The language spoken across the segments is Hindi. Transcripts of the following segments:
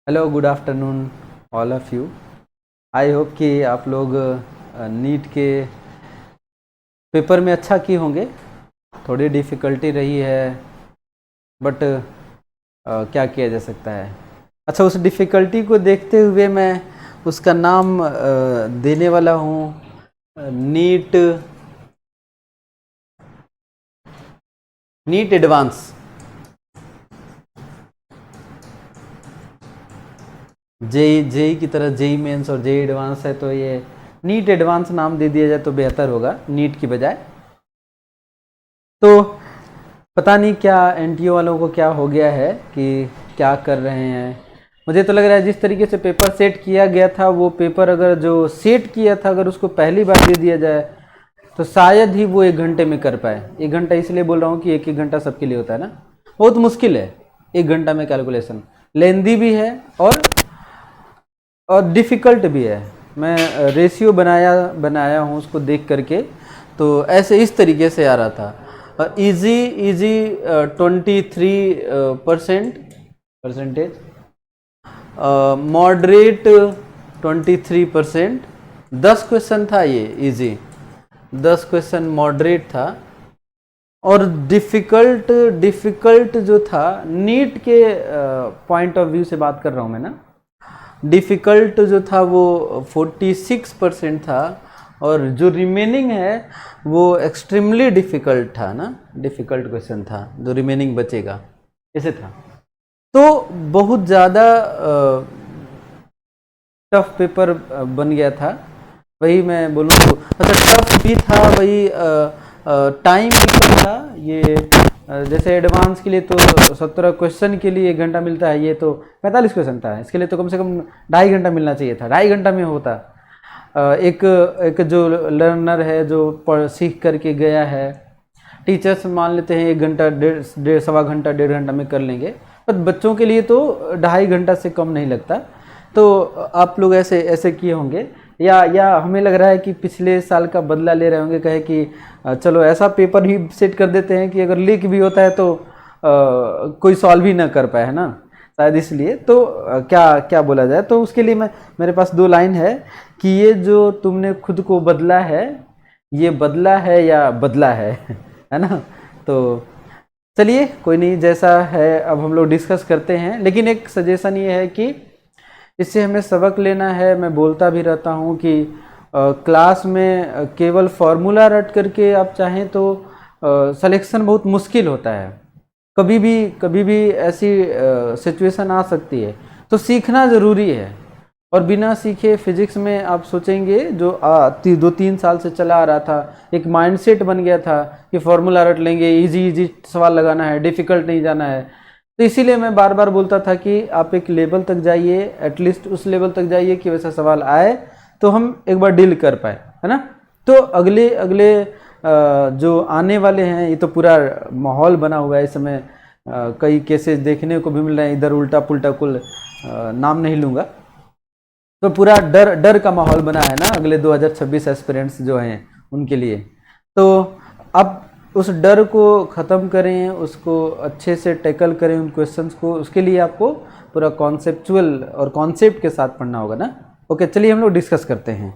Hello, good afternoon all of you. I hope कि आप लोग नीट के पेपर में अच्छा किए होंगे। थोड़ी डिफ़िकल्टी रही है बट क्या किया जा सकता है। अच्छा, उस डिफ़िकल्टी को देखते हुए मैं उसका नाम देने वाला हूँ NEET NEET advance. JEE JEE की तरह जेई मेंस और जेई एडवांस है, तो ये नीट एडवांस नाम दे दिया जाए तो बेहतर होगा नीट की बजाय। तो पता नहीं क्या एनटीओ वालों को क्या हो गया है कि क्या कर रहे हैं। मुझे तो लग रहा है जिस तरीके से पेपर सेट किया गया था, वो पेपर अगर जो सेट किया था अगर उसको पहली बार दे दिया जाए तो शायद ही वो 1 घंटे में कर पाए। 1 घंटा इसलिए बोल रहा हूँ कि एक एक घंटा सबके लिए होता है ना, बहुत मुश्किल है 1 घंटा में कैलकुलेशन। लेंदी भी है और डिफ़िकल्ट भी है। मैं रेशियो बनाया हूँ उसको देख करके, तो ऐसे इस तरीके से आ रहा था। Easy easy 23% moderate 23%। 10 क्वेश्चन था ये इजी, 10 क्वेश्चन मॉडरेट था। और डिफ़िकल्ट जो था नीट के पॉइंट ऑफ व्यू से बात कर रहा हूँ मैं ना, डिफ़िकल्ट जो था वो 46% था, और जो रिमेनिंग है वो एक्सट्रीमली डिफ़िकल्ट था ना। डिफ़िकल्ट क्वेश्चन था जो रिमेनिंग बचेगा, ऐसे था। तो बहुत ज़्यादा टफ पेपर बन गया था, वही मैं बोलूँ तो। अच्छा, टफ भी था, वही टाइम भी कम था। ये जैसे एडवांस के लिए तो 17 क्वेश्चन के लिए 1 घंटा मिलता है, ये तो 45 क्वेश्चन था, इसके लिए तो कम से कम 2.5 घंटा मिलना चाहिए था। 2.5 घंटा में होता। एक एक जो लर्नर है जो सीख करके गया है, टीचर्स मान लेते हैं 1 घंटा, डेढ़ सवा घंटा, 1.5 घंटा में कर लेंगे, पर बच्चों के लिए तो 2.5 घंटा से कम नहीं लगता। तो आप लोग ऐसे ऐसे किए होंगे, या हमें लग रहा है कि पिछले साल का बदला ले रहे होंगे, कहे कि चलो ऐसा पेपर ही सेट कर देते हैं कि अगर लीक भी होता है तो कोई सॉल्व ही ना कर पाए, है ना, शायद इसलिए। तो क्या क्या बोला जाए, तो उसके लिए मेरे पास 2 लाइन है कि ये जो तुमने खुद को बदला है, ये बदला है या बदला है है ना। तो चलिए, कोई नहीं, जैसा है अब हम लोग डिस्कस करते हैं। लेकिन एक सजेशन ये है कि इससे हमें सबक लेना है। मैं बोलता भी रहता हूँ कि क्लास में केवल फॉर्मूला रट करके आप चाहें तो सिलेक्शन बहुत मुश्किल होता है। कभी भी ऐसी सिचुएशन आ सकती है, तो सीखना ज़रूरी है। और बिना सीखे फिजिक्स में आप सोचेंगे जो 2-3 साल से चला आ रहा था, एक माइंडसेट बन गया था कि फॉर्मूला रट लेंगे, इजी इजी सवाल लगाना है, डिफ़िकल्ट नहीं जाना है। तो इसीलिए मैं बार बार बोलता था कि आप एक लेवल तक जाइए, एटलीस्ट उस लेवल तक जाइए कि वैसा सवाल आए तो हम एक बार डील कर पाए, है ना। तो अगले अगले जो आने वाले हैं, ये तो पूरा माहौल बना हुआ है इस समय। कई केसेस देखने को भी मिल रहे हैं, इधर उल्टा पुल्टा, कुल नाम नहीं लूँगा। तो पूरा डर डर का माहौल बना है ना अगले 2026 एस्पिरेंट्स जो हैं उनके लिए। तो अब उस डर को ख़त्म करें, उसको अच्छे से टैकल करें उन क्वेश्चंस को। उसके लिए आपको पूरा कॉन्सेप्चुअल और कॉन्सेप्ट के साथ पढ़ना होगा ना। ओके, चलिए हम लोग डिस्कस करते हैं।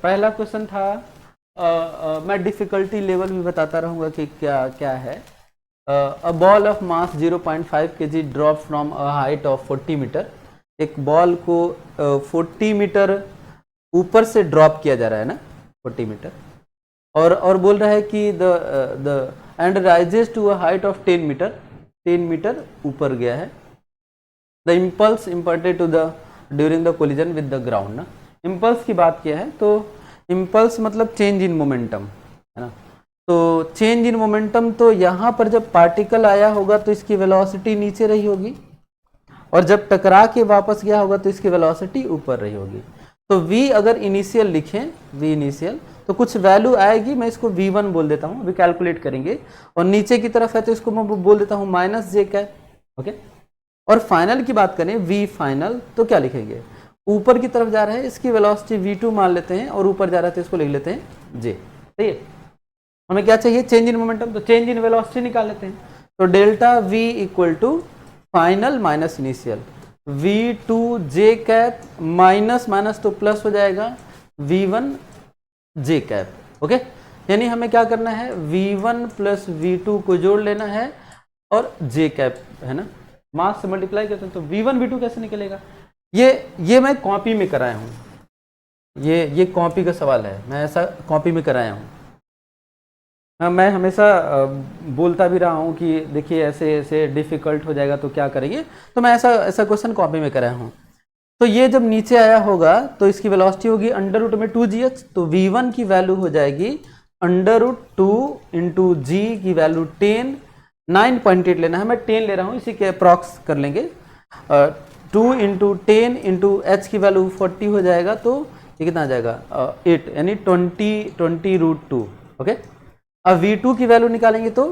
पहला क्वेश्चन था, मैं डिफ़िकल्टी लेवल भी बताता रहूँगा कि क्या क्या है। A ball of mass 0.5 kg drop from a height of 40 metre. एक बॉल को 40 मीटर ऊपर से ड्रॉप किया जा रहा है ना, 40 मीटर। और बोल रहा है कि the end rises to a height of 10 metre, 10 metre ऊपर गया है। The impulse imparted to the during the collision with the ground ना। इम्पल्स की बात किया है, तो इम्पल्स मतलब चेंज इन मोमेंटम, है ना। तो चेंज इन मोमेंटम, तो यहाँ पर जब पार्टिकल आया होगा तो इसकी वेलोसिटी नीचे रही होगी, और जब टकरा के वापस गया होगा तो इसकी वेलोसिटी ऊपर रही होगी। तो v अगर इनिशियल लिखें, v इनिशियल, तो कुछ वैल्यू आएगी, मैं इसको v1 बोल देता हूँ, अभी कैलकुलेट करेंगे। और नीचे की तरफ है तो इसको मैं बोल देता हूँ -j कैप, ओके। और फाइनल की बात करें, v फाइनल, तो क्या लिखेंगे, ऊपर की तरफ जा रहा है, इसकी वेलोसिटी v2 मान लेते हैं, और ऊपर जा रहा है तो इसको लिख लेते हैं j। सही है। हमें क्या चाहिए, चेंज इन मोमेंटम, तो चेंज इन वेलोसिटी निकाल लेते हैं। तो delta v equal to final minus initial. v2 J cap minus minus तो प्लस हो जाएगा v1 जे कैप। ओके, यानी हमें क्या करना है, v1 प्लस v2 को जोड़ लेना है और जे कैप है ना, मास से मल्टीप्लाई करते हैं तो v1 v2 कैसे निकलेगा। ये मैं कॉपी में कराया हूँ, ये कॉपी का सवाल है, मैं ऐसा कॉपी में कराया हूँ। हाँ, मैं हमेशा बोलता भी रहा हूँ कि देखिए ऐसे ऐसे डिफ़िकल्ट हो जाएगा तो क्या करेंगे, तो मैं ऐसा क्वेश्चन कॉपी में कराया हूँ। तो ये जब नीचे आया होगा तो इसकी वेलोसिटी होगी अंडर रूट में 2gh, तो v1 की वैल्यू हो जाएगी अंडर रूट 2 इंटू जी की वैल्यू 10, 9.8 लेना है, मैं 10 ले रहा हूँ, इसी के अप्रॉक्स कर लेंगे। 2 इंटू 10 इंटू एच की वैल्यू 40 हो जाएगा, तो ये कितना आ जाएगा 8, यानी 20 रूट 2। ओके, अब v2 की वैल्यू निकालेंगे तो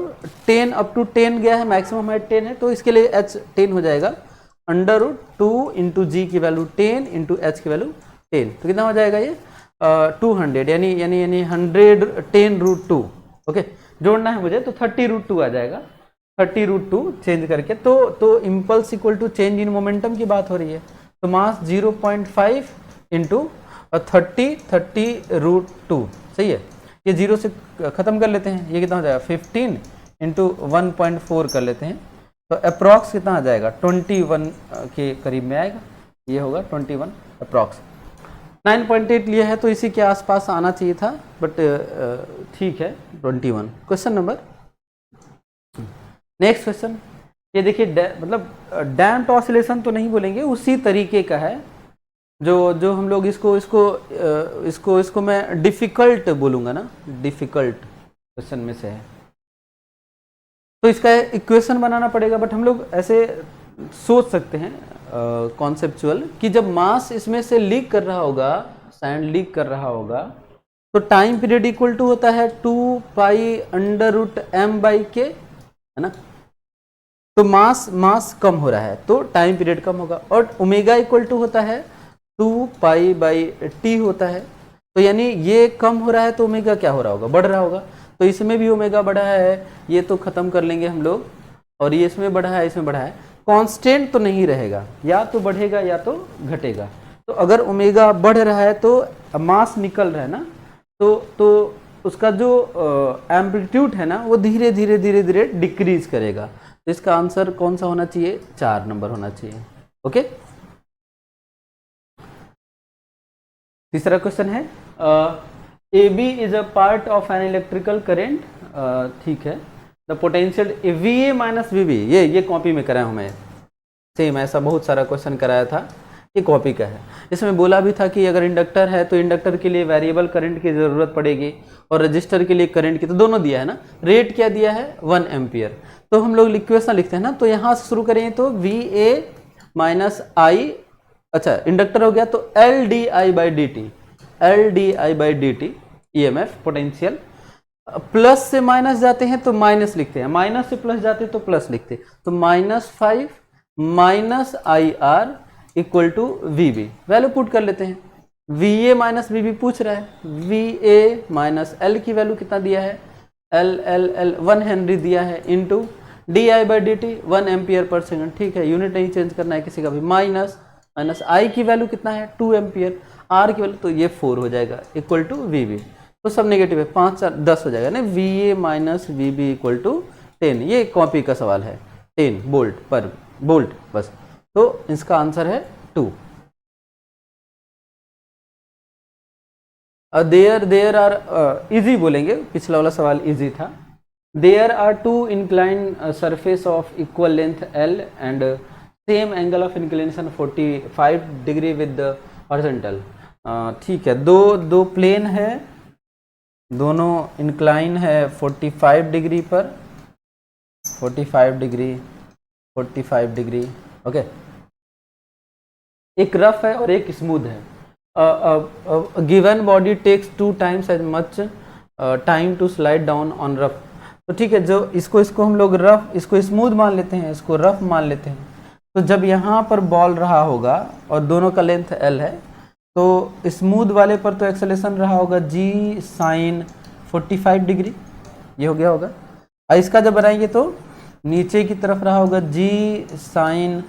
10 अप टू 10 गया है, मैक्सिमम है 10 है, तो इसके लिए h 10 हो जाएगा, अंडर रूट 2 इंटू जी की वैल्यू 10 इंटू एच की वैल्यू 10, तो कितना हो जाएगा ये 200, यानी 110 रूट 2। ओके, जोड़ना है मुझे तो 30 रूट 2 आ जाएगा, 30 रूट 2 चेंज करके, तो impulse equal to change in momentum की बात हो रही है, तो मास 0.5 इंटू 30 रूट 2, सही है। ये 0 से ख़त्म कर लेते हैं, ये कितना हो जाएगा 15 इंटू 1.4 कर लेते हैं, तो अप्रॉक्स कितना आ जाएगा 21 के करीब में आएगा, ये होगा 21 अप्रॉक्स। 9.8 लिया है तो इसी के आसपास आना चाहिए था, बट ठीक है 21। क्वेश्चन नंबर नेक्स्ट क्वेश्चन, ये देखिए मतलब डैम्प्ड ऑसिलेशन तो नहीं बोलेंगे, उसी तरीके का है, जो हम लोग इसको मैं डिफ़िकल्ट बोलूँगा ना, डिफ़िकल्ट क्वेश्चन में से है, तो इसका इक्वेशन बनाना पड़ेगा, बट हम लोग ऐसे सोच सकते हैं कॉन्सेप्चुअल कि जब मास इसमें से लीक कर रहा होगा, सैंड लीक कर रहा होगा, तो टाइम पीरियड इक्वल टू होता है 2 pi under root m by K, है ना, तो मास कम हो रहा है तो टाइम पीरियड कम होगा, और ओमेगा इक्वल टू होता है 2 पाई बाई टी होता है, तो यानी ये कम हो रहा है तो ओमेगा क्या हो रहा होगा, बढ़ रहा होगा, तो इसमें भी ओमेगा बढ़ा है, ये तो खत्म कर लेंगे हम लोग, और ये इसमें बढ़ा है, इसमें बढ़ा है, कांस्टेंट तो नहीं रहेगा, या तो बढ़ेगा या तो घटेगा, तो अगर ओमेगा बढ़ रहा है तो मास निकल रहा है ना, तो उसका जो एम्पलीट्यूड है ना वो धीरे धीरे धीरे धीरे डिक्रीज करेगा, तो इसका आंसर कौन सा होना चाहिए, 4 नंबर होना चाहिए। ओके, तीसरा क्वेश्चन है AB is a part of an electrical current, ठीक है, the potential VA minus VB, ये कॉपी में कराया हूँ मैं, सेम ऐसा बहुत सारा क्वेश्चन कराया था, ये कॉपी का है। इसमें बोला भी था कि अगर इंडक्टर है तो इंडक्टर के लिए वेरिएबल करंट की ज़रूरत पड़ेगी, और रजिस्टर के लिए करंट की, तो दोनों दिया है ना, रेट क्या दिया है 1 एम्पियर, तो हम लोग इक्वेशन लिखते हैं ना, तो यहाँ से शुरू करेंगे तो VA माइनस आई, अच्छा इंडक्टर हो गया तो LDI by dt EMF potential, plus से माइनस जाते हैं तो माइनस लिखते हैं, माइनस से प्लस जाते हैं तो प्लस लिखते हैं, तो -5 minus IR equal to VB, value put कर लेते हैं, VA माइनस VB पूछ रहा है, VA माइनस L की वैल्यू कितना दिया है, L 1 हेनरी दिया है, into DI by dt 1 ampere per second, ठीक है, यूनिट नहीं चेंज करना है किसी का भी, माइनस I की वैल्यू कितना है 2 एम्पियर, R की वैल्यू तो ये 4 हो जाएगा इक्वल टू VB, तो सब नेगेटिव है, 5 4 10 हो जाएगा ना, VA minus VB equal to 10, ये कॉपी का सवाल है, 10 वोल्ट पर वोल्ट बस, तो इसका आंसर है 2। देयर आर इजी बोलेंगे, पिछला वाला सवाल इजी था, there are 2 incline surface of equal length L and same angle of inclination 45 degree with the horizontal, ठीक है, दो प्लेन है, दोनों इंक्लाइन है 45 डिग्री पर, 45 डिग्री, ओके, एक रफ है और एक स्मूथ है, given body takes 2 times as much time to slide down on rough, तो ठीक है, जो इसको हम लोग रफ, इसको स्मूथ मान लेते हैं, इसको रफ मान लेते हैं, तो जब यहाँ पर बॉल रहा होगा और दोनों का लेंथ L है, तो स्मूथ वाले पर तो एक्सेलेरेशन रहा होगा G साइन 45 डिग्री, ये हो गया होगा, और इसका जब बनाएंगे तो नीचे की तरफ रहा होगा G साइन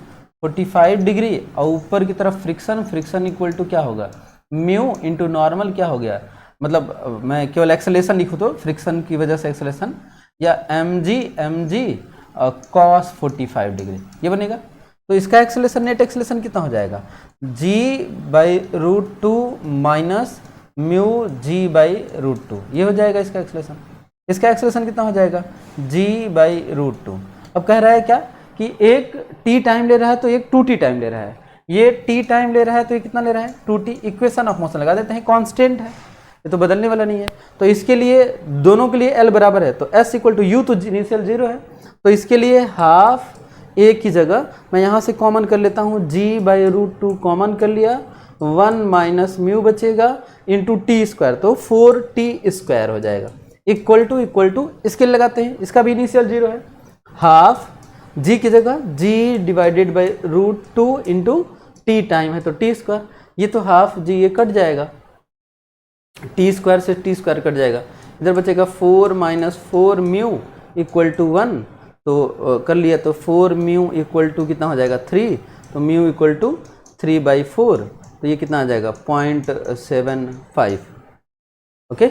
45 डिग्री और ऊपर की तरफ फ्रिक्शन, फ्रिक्शन इक्वल टू क्या होगा, म्यू इंटू नॉर्मल क्या हो गया, मतलब मैं केवल एक्सेलेरेशन लिखूँ तो फ्रिक्शन की वजह से एक्सेलेरेशन, या एम जी कॉस 45 डिग्री, ये बनेगा। तो इसका एक्सेलेरेशन, नेट एक्सेलेरेशन कितना हो जाएगा, g/√2 माइनस म्यू g/√2, ये हो जाएगा इसका एक्सेलेरेशन। इसका एक्सेलेरेशन कितना हो जाएगा, g/√2। अब कह रहा है क्या कि एक t टाइम ले रहा है तो एक 2t टाइम ले रहा है, ये t टाइम ले रहा है तो ये कितना ले रहा है, 2t। इक्वेशन ऑफ मोशन लगा देते हैं, कांस्टेंट है ये तो बदलने वाला नहीं है, तो इसके लिए दोनों के लिए l बराबर है, तो s इक्वल टू u तो इनिशियल 0 है, तो इसके लिए हाफ a की जगह मैं यहाँ से कॉमन कर लेता हूँ, g/√2 कॉमन कर लिया, 1 माइनस म्यू बचेगा इंटू टी स्क्वायर, तो 4t स्क्वायर हो जाएगा, इक्वल टू इसके लिए लगाते हैं, इसका भी इनिशियल 0 है, हाफ g की जगह g/√2 इंटू टी टाइम है तो टी स्क्वायर, ये तो हाफ g ये कट जाएगा, टी स्क्वायर से टी स्क्वायर कट जाएगा, इधर बचेगा 4 माइनस 4 म्यू इक्वल टू 1, तो कर लिया, तो 4 म्यू इक्वल टू कितना हो जाएगा 3, तो म्यू इक्वल टू 3/4, तो ये कितना आ जाएगा 0.75, ओके,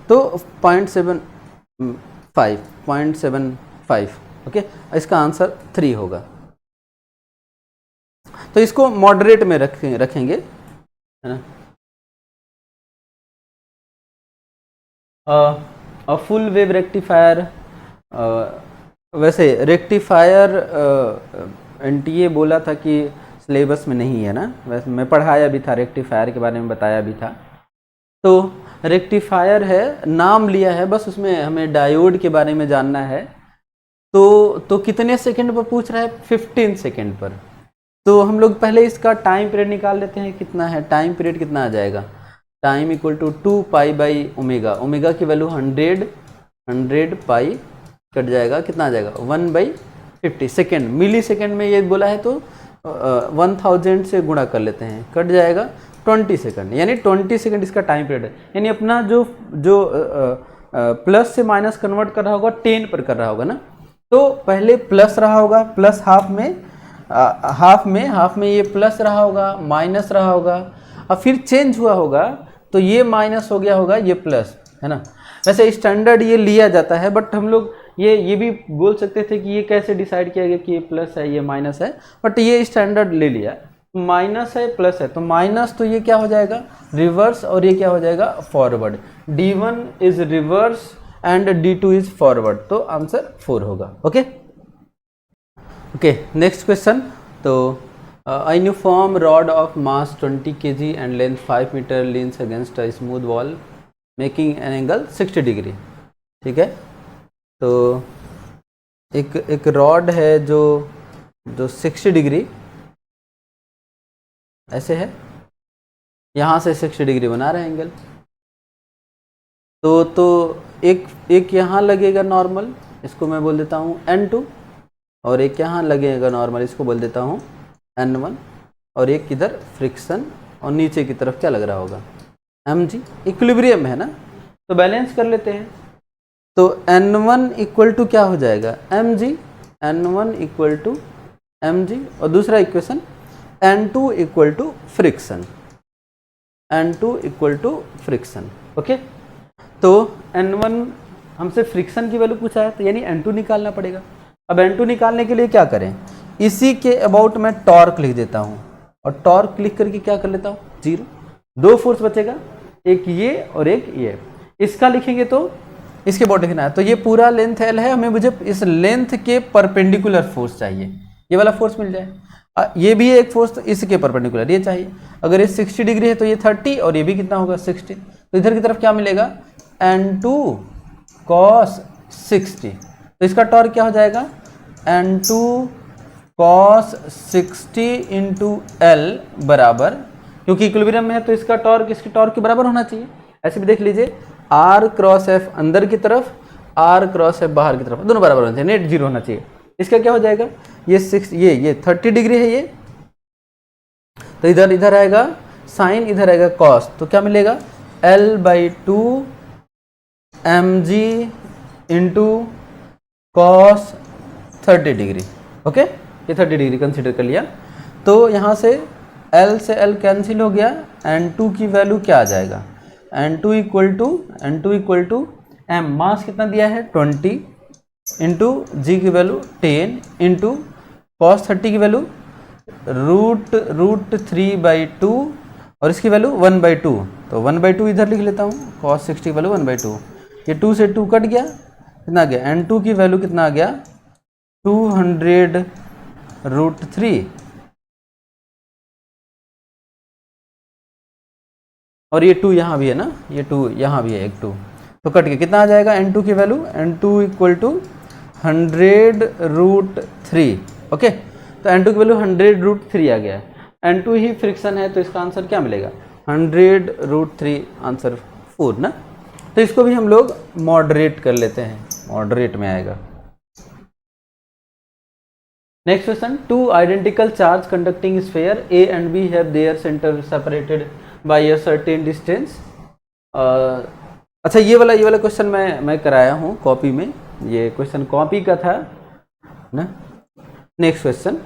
तो 0.75, ओके, इसका आंसर 3 होगा। तो इसको मॉडरेट में रखेंगे, है ना। फुल वेव रेक्टिफायर, वैसे रेक्टिफायर एनटीए बोला था कि सिलेबस में नहीं है ना, वैसे मैं पढ़ाया भी था, रेक्टिफायर के बारे में बताया भी था। तो रेक्टिफायर है, नाम लिया है बस, उसमें हमें डायोड के बारे में जानना है। तो कितने सेकंड पर पूछ रहा है, 15 सेकंड पर। तो हम लोग पहले इसका टाइम पीरियड निकाल लेते हैं, कितना है टाइम पीरियड, कितना आ जाएगा, टाइम इक्वल टू 2π/ओमेगा, ओमेगा की वैल्यू 100π कट जाएगा, कितना आ जाएगा 1/50 सेकेंड, मिली सेकेंड में ये बोला है तो 1000 से गुणा कर लेते हैं, कट जाएगा 20 सेकेंड, यानी 20 सेकेंड इसका टाइम पीरियड है। यानी अपना जो प्लस से माइनस कन्वर्ट कर रहा होगा 10 पर कर रहा होगा ना, तो पहले प्लस रहा होगा, प्लस हाफ में ये प्लस रहा होगा, माइनस रहा होगा, और फिर चेंज हुआ होगा तो ये माइनस हो गया होगा, ये प्लस, है ना। वैसे स्टैंडर्ड ये लिया जाता है, बट हम लोग ये भी बोल सकते थे कि ये कैसे डिसाइड किया गया कि ये प्लस है ये माइनस है, बट ये स्टैंडर्ड ले लिया, माइनस है प्लस है, तो माइनस तो ये क्या हो जाएगा रिवर्स, और ये क्या हो जाएगा forward, D1 is reverse and D2 is forward, तो आंसर 4 होगा। Okay, next question. तो a uniform rod of mass 20 kg and length 5 meter leans against a smooth wall making an angle 60 degree, ठीक है। तो एक रॉड है जो 60 डिग्री ऐसे है, यहाँ से 60 डिग्री बना रहे हैं एंगल, तो एक यहाँ लगेगा नॉर्मल, इसको मैं बोल देता हूँ N2, और एक यहाँ लगेगा नॉर्मल, इसको बोल देता हूँ N1, और एक इधर फ्रिक्शन, और नीचे की तरफ क्या लग रहा होगा mg, इक्विलिब्रियम है ना, तो बैलेंस कर लेते हैं। तो N1 इक्वल टू क्या हो जाएगा mg, N1 equal to mg, और दूसरा equation N2 equal to friction, N2 equal to friction. Okay, तो N1 हमसे फ्रिक्शन की वैल्यू पूछा है, तो यानी N2 निकालना पड़ेगा। अब N2 निकालने के लिए क्या करें, इसी के अबाउट मैं टॉर्क लिख देता हूँ, और टॉर्क लिख करके क्या कर लेता हूँ 0, 2 फोर्स बचेगा, एक ये और एक ये, इसका लिखेंगे तो इसके अबाउट लिखना है। तो ये पूरा लेंथ L है, मुझे इस लेंथ के परपेंडिकुलर फोर्स चाहिए, ये वाला फोर्स मिल जाए, ये भी एक फोर्स, तो इसके परपेंडिकुलर ये चाहिए। अगर ये 60 डिग्री है तो ये 30, और ये भी कितना होगा 60, तो इधर की तरफ क्या मिलेगा N2 cos 60, तो इसका टॉर्क क्या हो जाएगा N2 cos 60 इंटू L बराबर, क्योंकि इक्विलिब्रियम में है तो इसका टॉर्क इसके टॉर्क के बराबर होना चाहिए। ऐसे भी देख लीजिए, R क्रॉस F अंदर की तरफ, R क्रॉस F बाहर की तरफ, दोनों बराबर होना चाहिए, नेट 0 होना चाहिए। इसका क्या हो जाएगा, ये 30 डिग्री है ये, तो इधर आएगा साइन, इधर आएगा कॉस, तो क्या मिलेगा L/2 mg into cos 30 degree. Okay, ये 30 डिग्री कंसिडर कर लिया। तो यहाँ से L से L कैंसिल हो गया, N2 की वैल्यू क्या आ जाएगा, N2 इक्वल टू M, मास कितना दिया है 20 इंटू जी की वैल्यू 10 इंटू cos 30 की वैल्यू रूट 3/2 और इसकी वैल्यू 1/2, तो 1/2 इधर लिख लेता हूँ, cos 60 की वैल्यू 1/2, ये 2 से 2 कट गया, कितना आ गया N2 की वैल्यू कितना आ गया 200√3 और ये 2 यहाँ भी है ना, ये 2 यहाँ भी है, एक 2 तो कट के कितना आ जाएगा N2 की value, N2 equal to 100√3। Okay, तो N2 की वैल्यू 100√3 आ गया है, N2 ही फ्रिक्शन है तो इसका आंसर क्या मिलेगा 100√3, आंसर 4 ना। तो इसको भी हम लोग मॉडरेट कर लेते हैं, मॉडरेट में आएगा। Next question, two identical charge conducting sphere A and B have their center separated by a certain distance। अच्छा, ये वाला क्वेश्चन मैं कराया हूँ कॉपी में, ये क्वेश्चन कॉपी का था ना। Next question,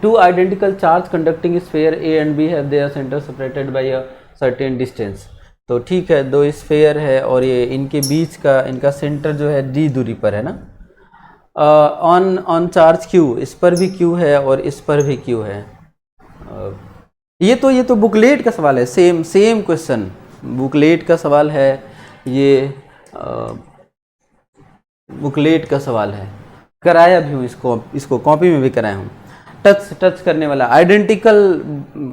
two identical charge conducting sphere A and B have their center separated by a certain distance। तो ठीक है, दो स्फीयर है और ये इनके बीच का इनका सेंटर जो है d दूरी पर है ना। ऑन चार्ज Q, इस पर भी Q है और इस पर भी Q है। ये तो बुकलेट का सवाल है, सेम क्वेश्चन बुकलेट का सवाल है, ये बुकलेट का सवाल है, कराया भी हूँ इसको कॉपी में भी कराया हूँ। टच करने वाला आइडेंटिकल,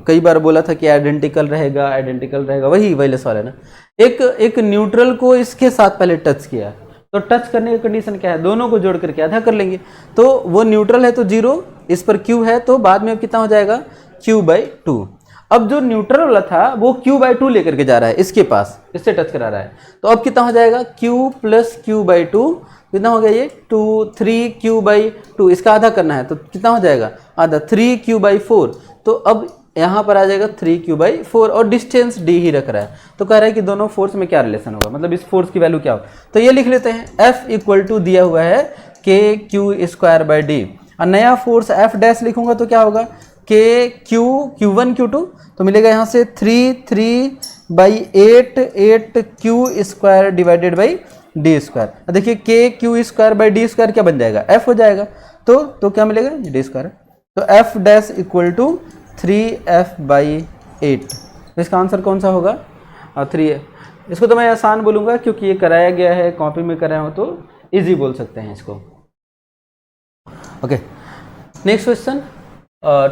कई बार बोला था कि आइडेंटिकल रहेगा, वही सवाल है ना। एक न्यूट्रल को इसके साथ पहले टच किया, तो टच करने की कंडीशन क्या है, दोनों को जोड़ करके आधा कर लेंगे, तो वो न्यूट्रल है तो 0, इस पर Q है तो बाद में कितना हो जाएगा Q/2। अब जो न्यूट्रल वाला था वो Q/2 लेकर के जा रहा है इसके पास, इससे टच करा रहा है, तो अब कितना हो जाएगा Q + Q/2, कितना हो गया ये 3Q/2, इसका आधा करना है तो कितना हो जाएगा आधा 3Q/4, तो अब यहाँ पर आ जाएगा 3Q/4 और डिस्टेंस d ही रख रहा है, तो कह रहा है कि दोनों फोर्स में क्या रिलेशन होगा, मतलब इस फोर्स की वैल्यू क्या हो, तो ये लिख लेते हैं F इक्वल टू दिया हुआ है KQ²/d, और नया फोर्स F' लिखूंगा तो क्या होगा Q1 Q2, तो मिलेगा यहाँ से 3/8 डिवाइडेड बाई d²। देखिए KQ²/d² क्या बन जाएगा F हो जाएगा, तो क्या मिलेगा d², तो F' इक्वल टू 3F/8, तो इसका आंसर कौन सा होगा 3। इसको तो मैं आसान बोलूँगा क्योंकि ये कराया गया है, कॉपी में कराया हो तो इजी बोल सकते हैं इसको। Okay, next question,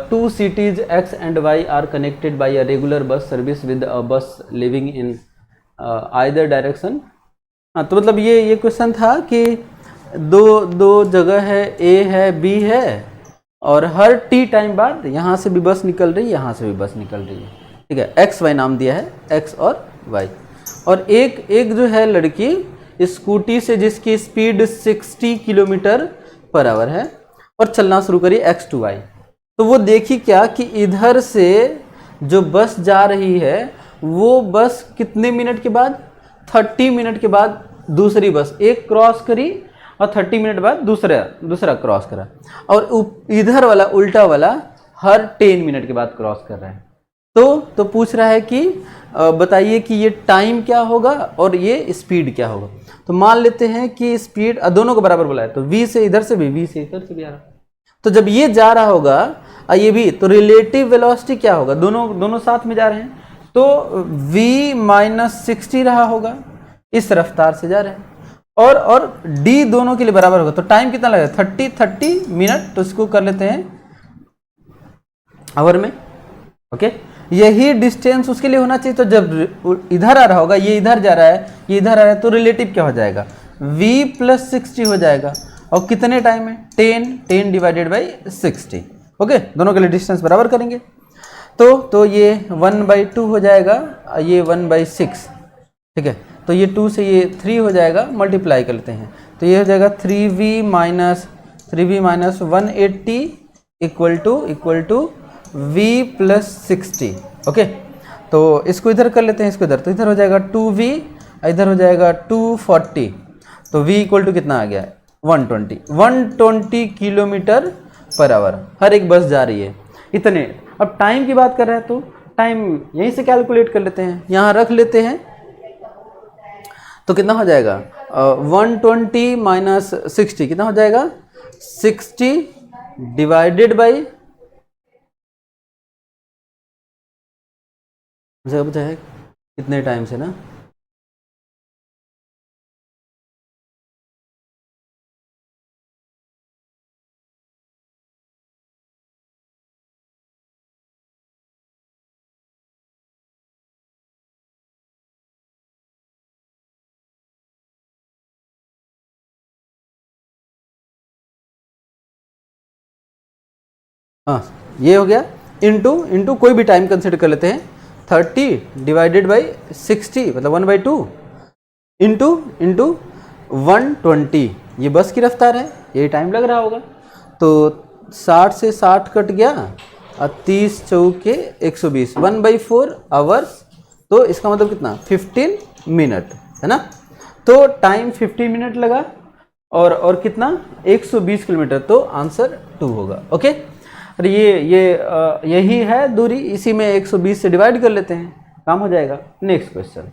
two cities X and Y are connected by a regular bus service with a bus leaving in either direction। हाँ, तो मतलब ये क्वेश्चन था कि दो जगह है, A है B है, और हर T टाइम बाद यहाँ से भी बस निकल रही है, यहाँ से भी बस निकल रही है, ठीक है, XY नाम दिया है, X और Y, और एक जो है लड़की स्कूटी से जिसकी स्पीड 60 km/h है और चलना शुरू करी X to Y, तो वो देखी क्या कि इधर से जो बस जा रही है वो बस कितने मिनट के बाद 30 मिनट के बाद दूसरी बस एक क्रॉस करी और 30 मिनट बाद दूसरा क्रॉस करा, और इधर वाला उल्टा वाला हर 10 मिनट के बाद क्रॉस कर रहा है। तो पूछ रहा है कि बताइए कि ये टाइम क्या होगा और ये स्पीड क्या होगा। तो मान लेते हैं कि स्पीड दोनों को बराबर बोला है, तो v से इधर से भी, v से इधर से भी आ रहा है, तो जब ये जा रहा होगा और ये भी, तो रिलेटिव वेलोसिटी क्या होगा, दोनों साथ में जा रहे हैं, तो v - 60 रहा होगा, इस रफ्तार से जा रहे हैं, और d दोनों के लिए बराबर होगा, तो टाइम कितना लगेगा 30 मिनट, तो इसको कर लेते हैं आवर में। ओके, यही डिस्टेंस उसके लिए होना चाहिए, तो जब इधर आ रहा होगा, ये इधर जा रहा है, ये इधर आ रहा है, तो रिलेटिव क्या हो जाएगा v + 60 हो जाएगा, और कितने टाइम में 10 डिवाइडेड बाई 60। ओके, दोनों के लिए डिस्टेंस बराबर करेंगे, तो ये 1/2 हो जाएगा, ये 1/6, ठीक है, तो ये 2 से ये 3 हो जाएगा, मल्टीप्लाई करते हैं, तो ये हो जाएगा 3v - 180 equal to v + 60। Okay, तो इसको इधर कर लेते हैं, इसको इधर, तो इधर हो जाएगा 2v, इधर हो जाएगा 240, तो v इक्वल टू कितना आ गया 120 km पर आवर, हर एक बस जा रही है इतने। अब टाइम की बात कर रहे हैं तो टाइम यहीं से कैलकुलेट कर लेते हैं, यहाँ रख लेते हैं तो कितना हो जाएगा 120 माइनस 60 कितना हो जाएगा 60 डिवाइडेड बाई जब है कितने टाइम से ना, हाँ ये हो गया इंटू इंटू कोई भी टाइम कंसिडर कर लेते हैं 30 डिवाइडेड बाई 60 मतलब 1/2 इंटू इंटू 120, ये बस की रफ्तार है, यही टाइम लग रहा होगा। तो 60 से 60 कट गया और 30 चौके 120 1/4 आवर्स, तो इसका मतलब कितना 15 मिनट है ना। तो टाइम 15 मिनट लगा और कितना 120 किलोमीटर, तो आंसर 2 होगा। ओके, और यही है दूरी, इसी में 120 से डिवाइड कर लेते हैं, काम हो जाएगा। Next question,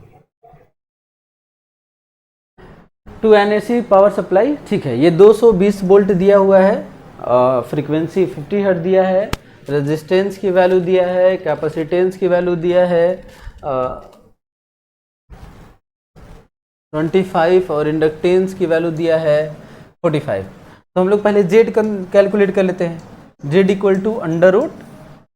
to an AC power supply, ठीक है, ये 220 वोल्ट दिया हुआ है, फ्रीक्वेंसी 50 हर्ट्ज दिया है, रेजिस्टेंस की वैल्यू दिया है, कैपेसिटेंस की वैल्यू दिया है 25 और इंडक्टेंस की वैल्यू दिया है 45। तो हम लोग पहले जेड कैलकुलेट कर लेते हैं। Z equal to under root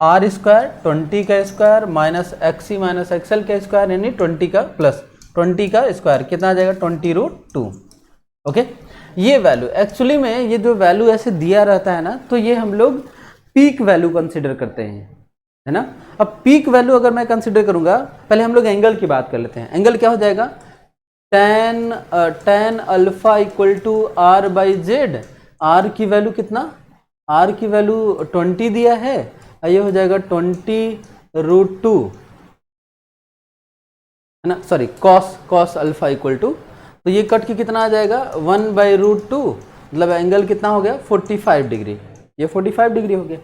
R square 20 का square minus XC minus XL का स्क्वायर, यानी 20 का प्लस 20 का स्क्वायर, कितना आ जाएगा 20√2। ओके, ये वैल्यू एक्चुअली में ये जो वैल्यू ऐसे दिया रहता है ना, तो ये हम लोग पीक वैल्यू कंसिडर करते हैं, है ना। अब पीक वैल्यू अगर मैं कंसिडर करूंगा, पहले हम लोग एंगल की बात कर लेते हैं। एंगल क्या हो जाएगा tan alpha equal to R by Z, R की वैल्यू कितना, आर की वैल्यू 20 दिया है, ये हो जाएगा 20√2 है ना, sorry cos alpha equal to, तो ये कट के कितना आ जाएगा 1/√2, मतलब एंगल कितना हो गया 45 डिग्री, ये 45 डिग्री हो गया।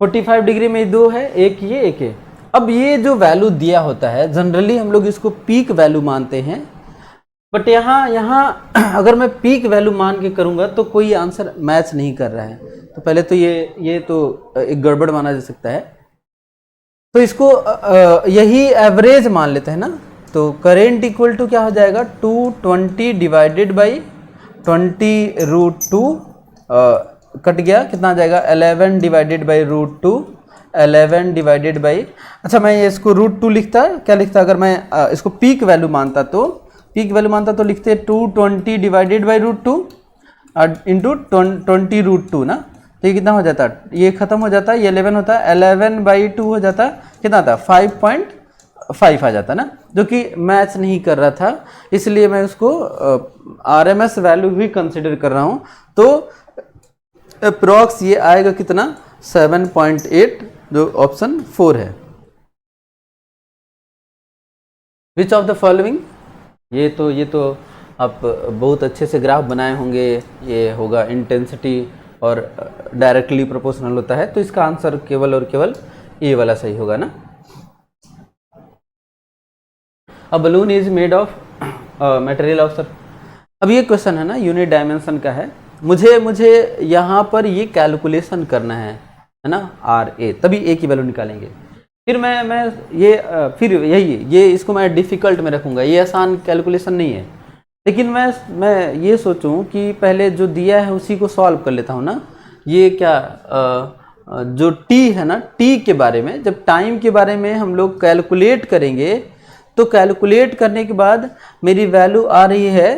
45 डिग्री में दो है, एक ये एक है। अब ये जो वैल्यू दिया होता है जनरली हम लोग इसको पीक वैल्यू मानते हैं, बट यहाँ अगर मैं पीक वैल्यू मान के करूँगा तो कोई आंसर मैच नहीं कर रहा है, तो पहले तो ये तो एक गड़बड़ माना जा सकता है। तो इसको यही एवरेज मान लेते हैं ना, तो करेंट इक्वल टू क्या हो जाएगा 220 डिवाइडेड बाई 20√2, कट गया कितना आ जाएगा 11 डिवाइडेड बाई √2, 11 डिवाइडेड बाई, अच्छा मैं इसको √2 लिखता, क्या लिखता अगर मैं इसको पीक वैल्यू मानता, तो पीक वैल्यू मानता तो लिखते 220 डिवाइडेड बाई √2 इंटू 20√2 ना, तो ये कितना हो जाता है, ये खत्म हो जाता है, ये 11 होता है, 11/2 हो जाता है, कितना आता है 5.5 आ जाता है ना, जो कि मैच नहीं कर रहा था, इसलिए मैं उसको आरएमएस वैल्यू भी कंसिडर कर रहा हूँ। तो अप्रॉक्स ये आएगा कितना 7.8, जो ऑप्शन 4 है। विच ऑफ द फॉलोइंग, ये तो आप बहुत अच्छे से ग्राफ बनाए होंगे, ये होगा इंटेंसिटी और डायरेक्टली प्रोपोर्शनल होता है, तो इसका आंसर केवल और केवल ए वाला सही होगा ना। A balloon is made of material of, sir अब ये क्वेश्चन है ना यूनिट डायमेंशन का है, मुझे यहाँ पर ये कैलकुलेशन करना है ना, आर ए, तभी ए की वैल्यू निकालेंगे। फिर मैं ये फिर ये इसको मैं डिफ़िकल्ट में रखूँगा, ये आसान कैलकुलेशन नहीं है, लेकिन मैं ये सोचूं कि पहले जो दिया है उसी को सॉल्व कर लेता हूँ ना। ये क्या जो टी है ना, टी के बारे में, जब टाइम के बारे में हम लोग कैलकुलेट करेंगे, तो कैलकुलेट करने के बाद मेरी वैल्यू आ रही है,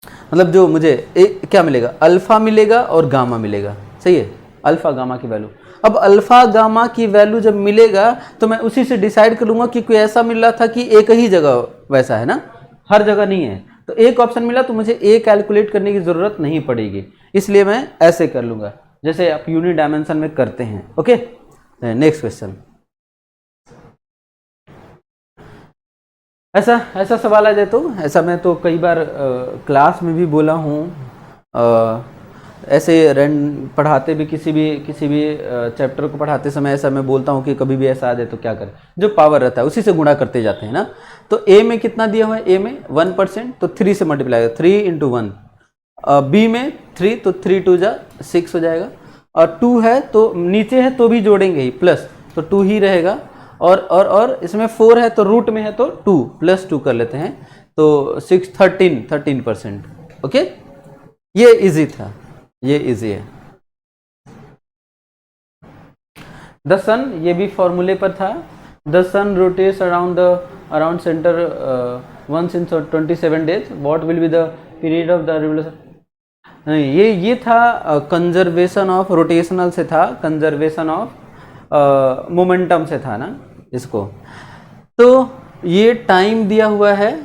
मतलब जो मुझे क्या मिलेगा, अल्फा मिलेगा और गामा मिलेगा, सही है, अल्फा गामा की वैल्यू। अब अल्फा गामा की वैल्यू जब मिलेगा तो मैं उसी से डिसाइड कर लूँगा कि कोई ऐसा मिल रहा था कि एक ही जगह वैसा है ना, हर जगह नहीं है, तो एक ऑप्शन मिला तो मुझे ए कैलकुलेट करने की ज़रूरत नहीं पड़ेगी, इसलिए मैं ऐसे कर लूँगा जैसे आप यूनिट डायमेंशन में करते हैं। ओके, नेक्स्ट क्वेश्चन, ऐसा सवाल आ जाए तो, ऐसा मैं तो कई बार क्लास में भी बोला हूँ, ऐसे पढ़ाते भी किसी भी चैप्टर को पढ़ाते समय ऐसा मैं बोलता हूँ कि कभी भी ऐसा आ जाए तो क्या करें, जो पावर रहता है उसी से गुणा करते जाते हैं ना। तो ए में कितना दिया हुआ है, ए में 1%, तो 3 से मल्टीप्लाई, 3 इंटू 1। बी में 3, तो 3 2 जा 6 हो जाएगा। और 2 है तो नीचे है तो भी जोड़ेंगे ही, प्लस तो 2 ही रहेगा। और इसमें 4 है तो रूट में है तो 2 प्लस 2 कर लेते हैं, तो 6 13%। ओके, ये इजी था, ये इजी है। द सन, ये भी फॉर्मूले पर था। The sun rotates around centre once in 27 days, what will be the period of the revolution. नहीं, ये था कंजर्वेशन ऑफ रोटेशनल से था, कंजर्वेशन ऑफ मोमेंटम से था ना इसको। तो ये टाइम दिया हुआ है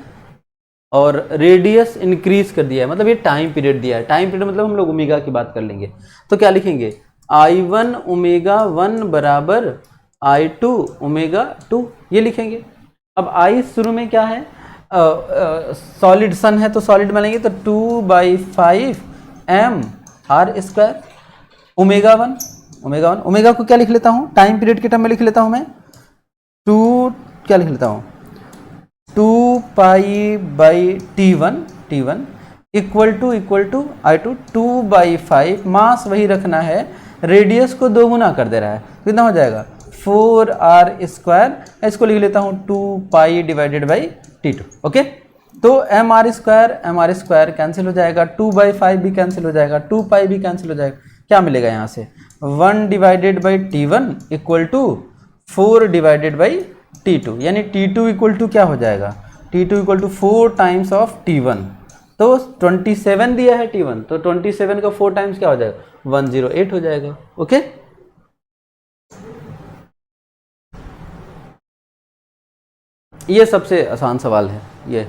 और रेडियस इंक्रीज कर दिया है, मतलब ये टाइम पीरियड दिया है। टाइम पीरियड मतलब हम लोग ओमेगा की बात कर लेंगे, तो क्या लिखेंगे, I1 ओमेगा 1 बराबर I2 ओमेगा 2, ये लिखेंगे। अब I शुरू में क्या है, सॉलिड सन है तो सॉलिड में लेंगे, तो 2/5 m r square omega 1। Omega को क्या लिख लेता हूँ, टाइम पीरियड के टर्म में लिख लेता हूँ मैं, 2 क्या लिख लेता हूँ, 2π/T1 इक्वल टू I2 2/5, मास वही रखना है, रेडियस को 2 गुना कर दे रहा है, कितना हो जाएगा 4r स्क्वायर। इसको लिख लेता हूँ 2π/T2। ओके, तो mr स्क्वायर कैंसिल हो जाएगा, 2/5 भी कैंसिल हो जाएगा, 2π भी कैंसिल हो जाएगा। क्या मिलेगा यहाँ से, 1/T1 इक्वल टू 4/T2, यानी T2 इक्वल टू क्या हो जाएगा, T2 equal to 4 times of T1। तो 27 दिया है T1, तो 27 का 4 टाइम्स क्या हो जाएगा, 108 हो जाएगा। ओके, ये सबसे आसान सवाल है ये।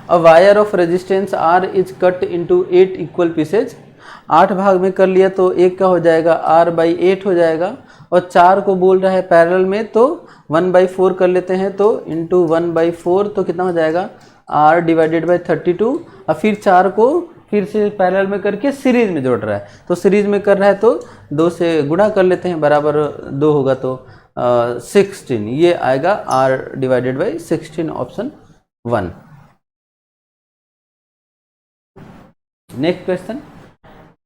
A wire of resistance R is cut into 8 equal pieces, 8 भाग में कर लिया तो एक का हो जाएगा R/8 हो जाएगा, और 4 को बोल रहा है पैरेलल में, तो 1/4 कर लेते हैं, तो इंटू 1/4 तो कितना हो जाएगा R/32। और फिर 4 को फिर से पैरेलल में करके सीरीज में जोड़ रहा है, तो सीरीज में कर रहा है तो 2 से गुणा कर लेते हैं, बराबर 2 होगा तो 16, ये आएगा R/16, ऑप्शन 1। नेक्स्ट क्वेश्चन,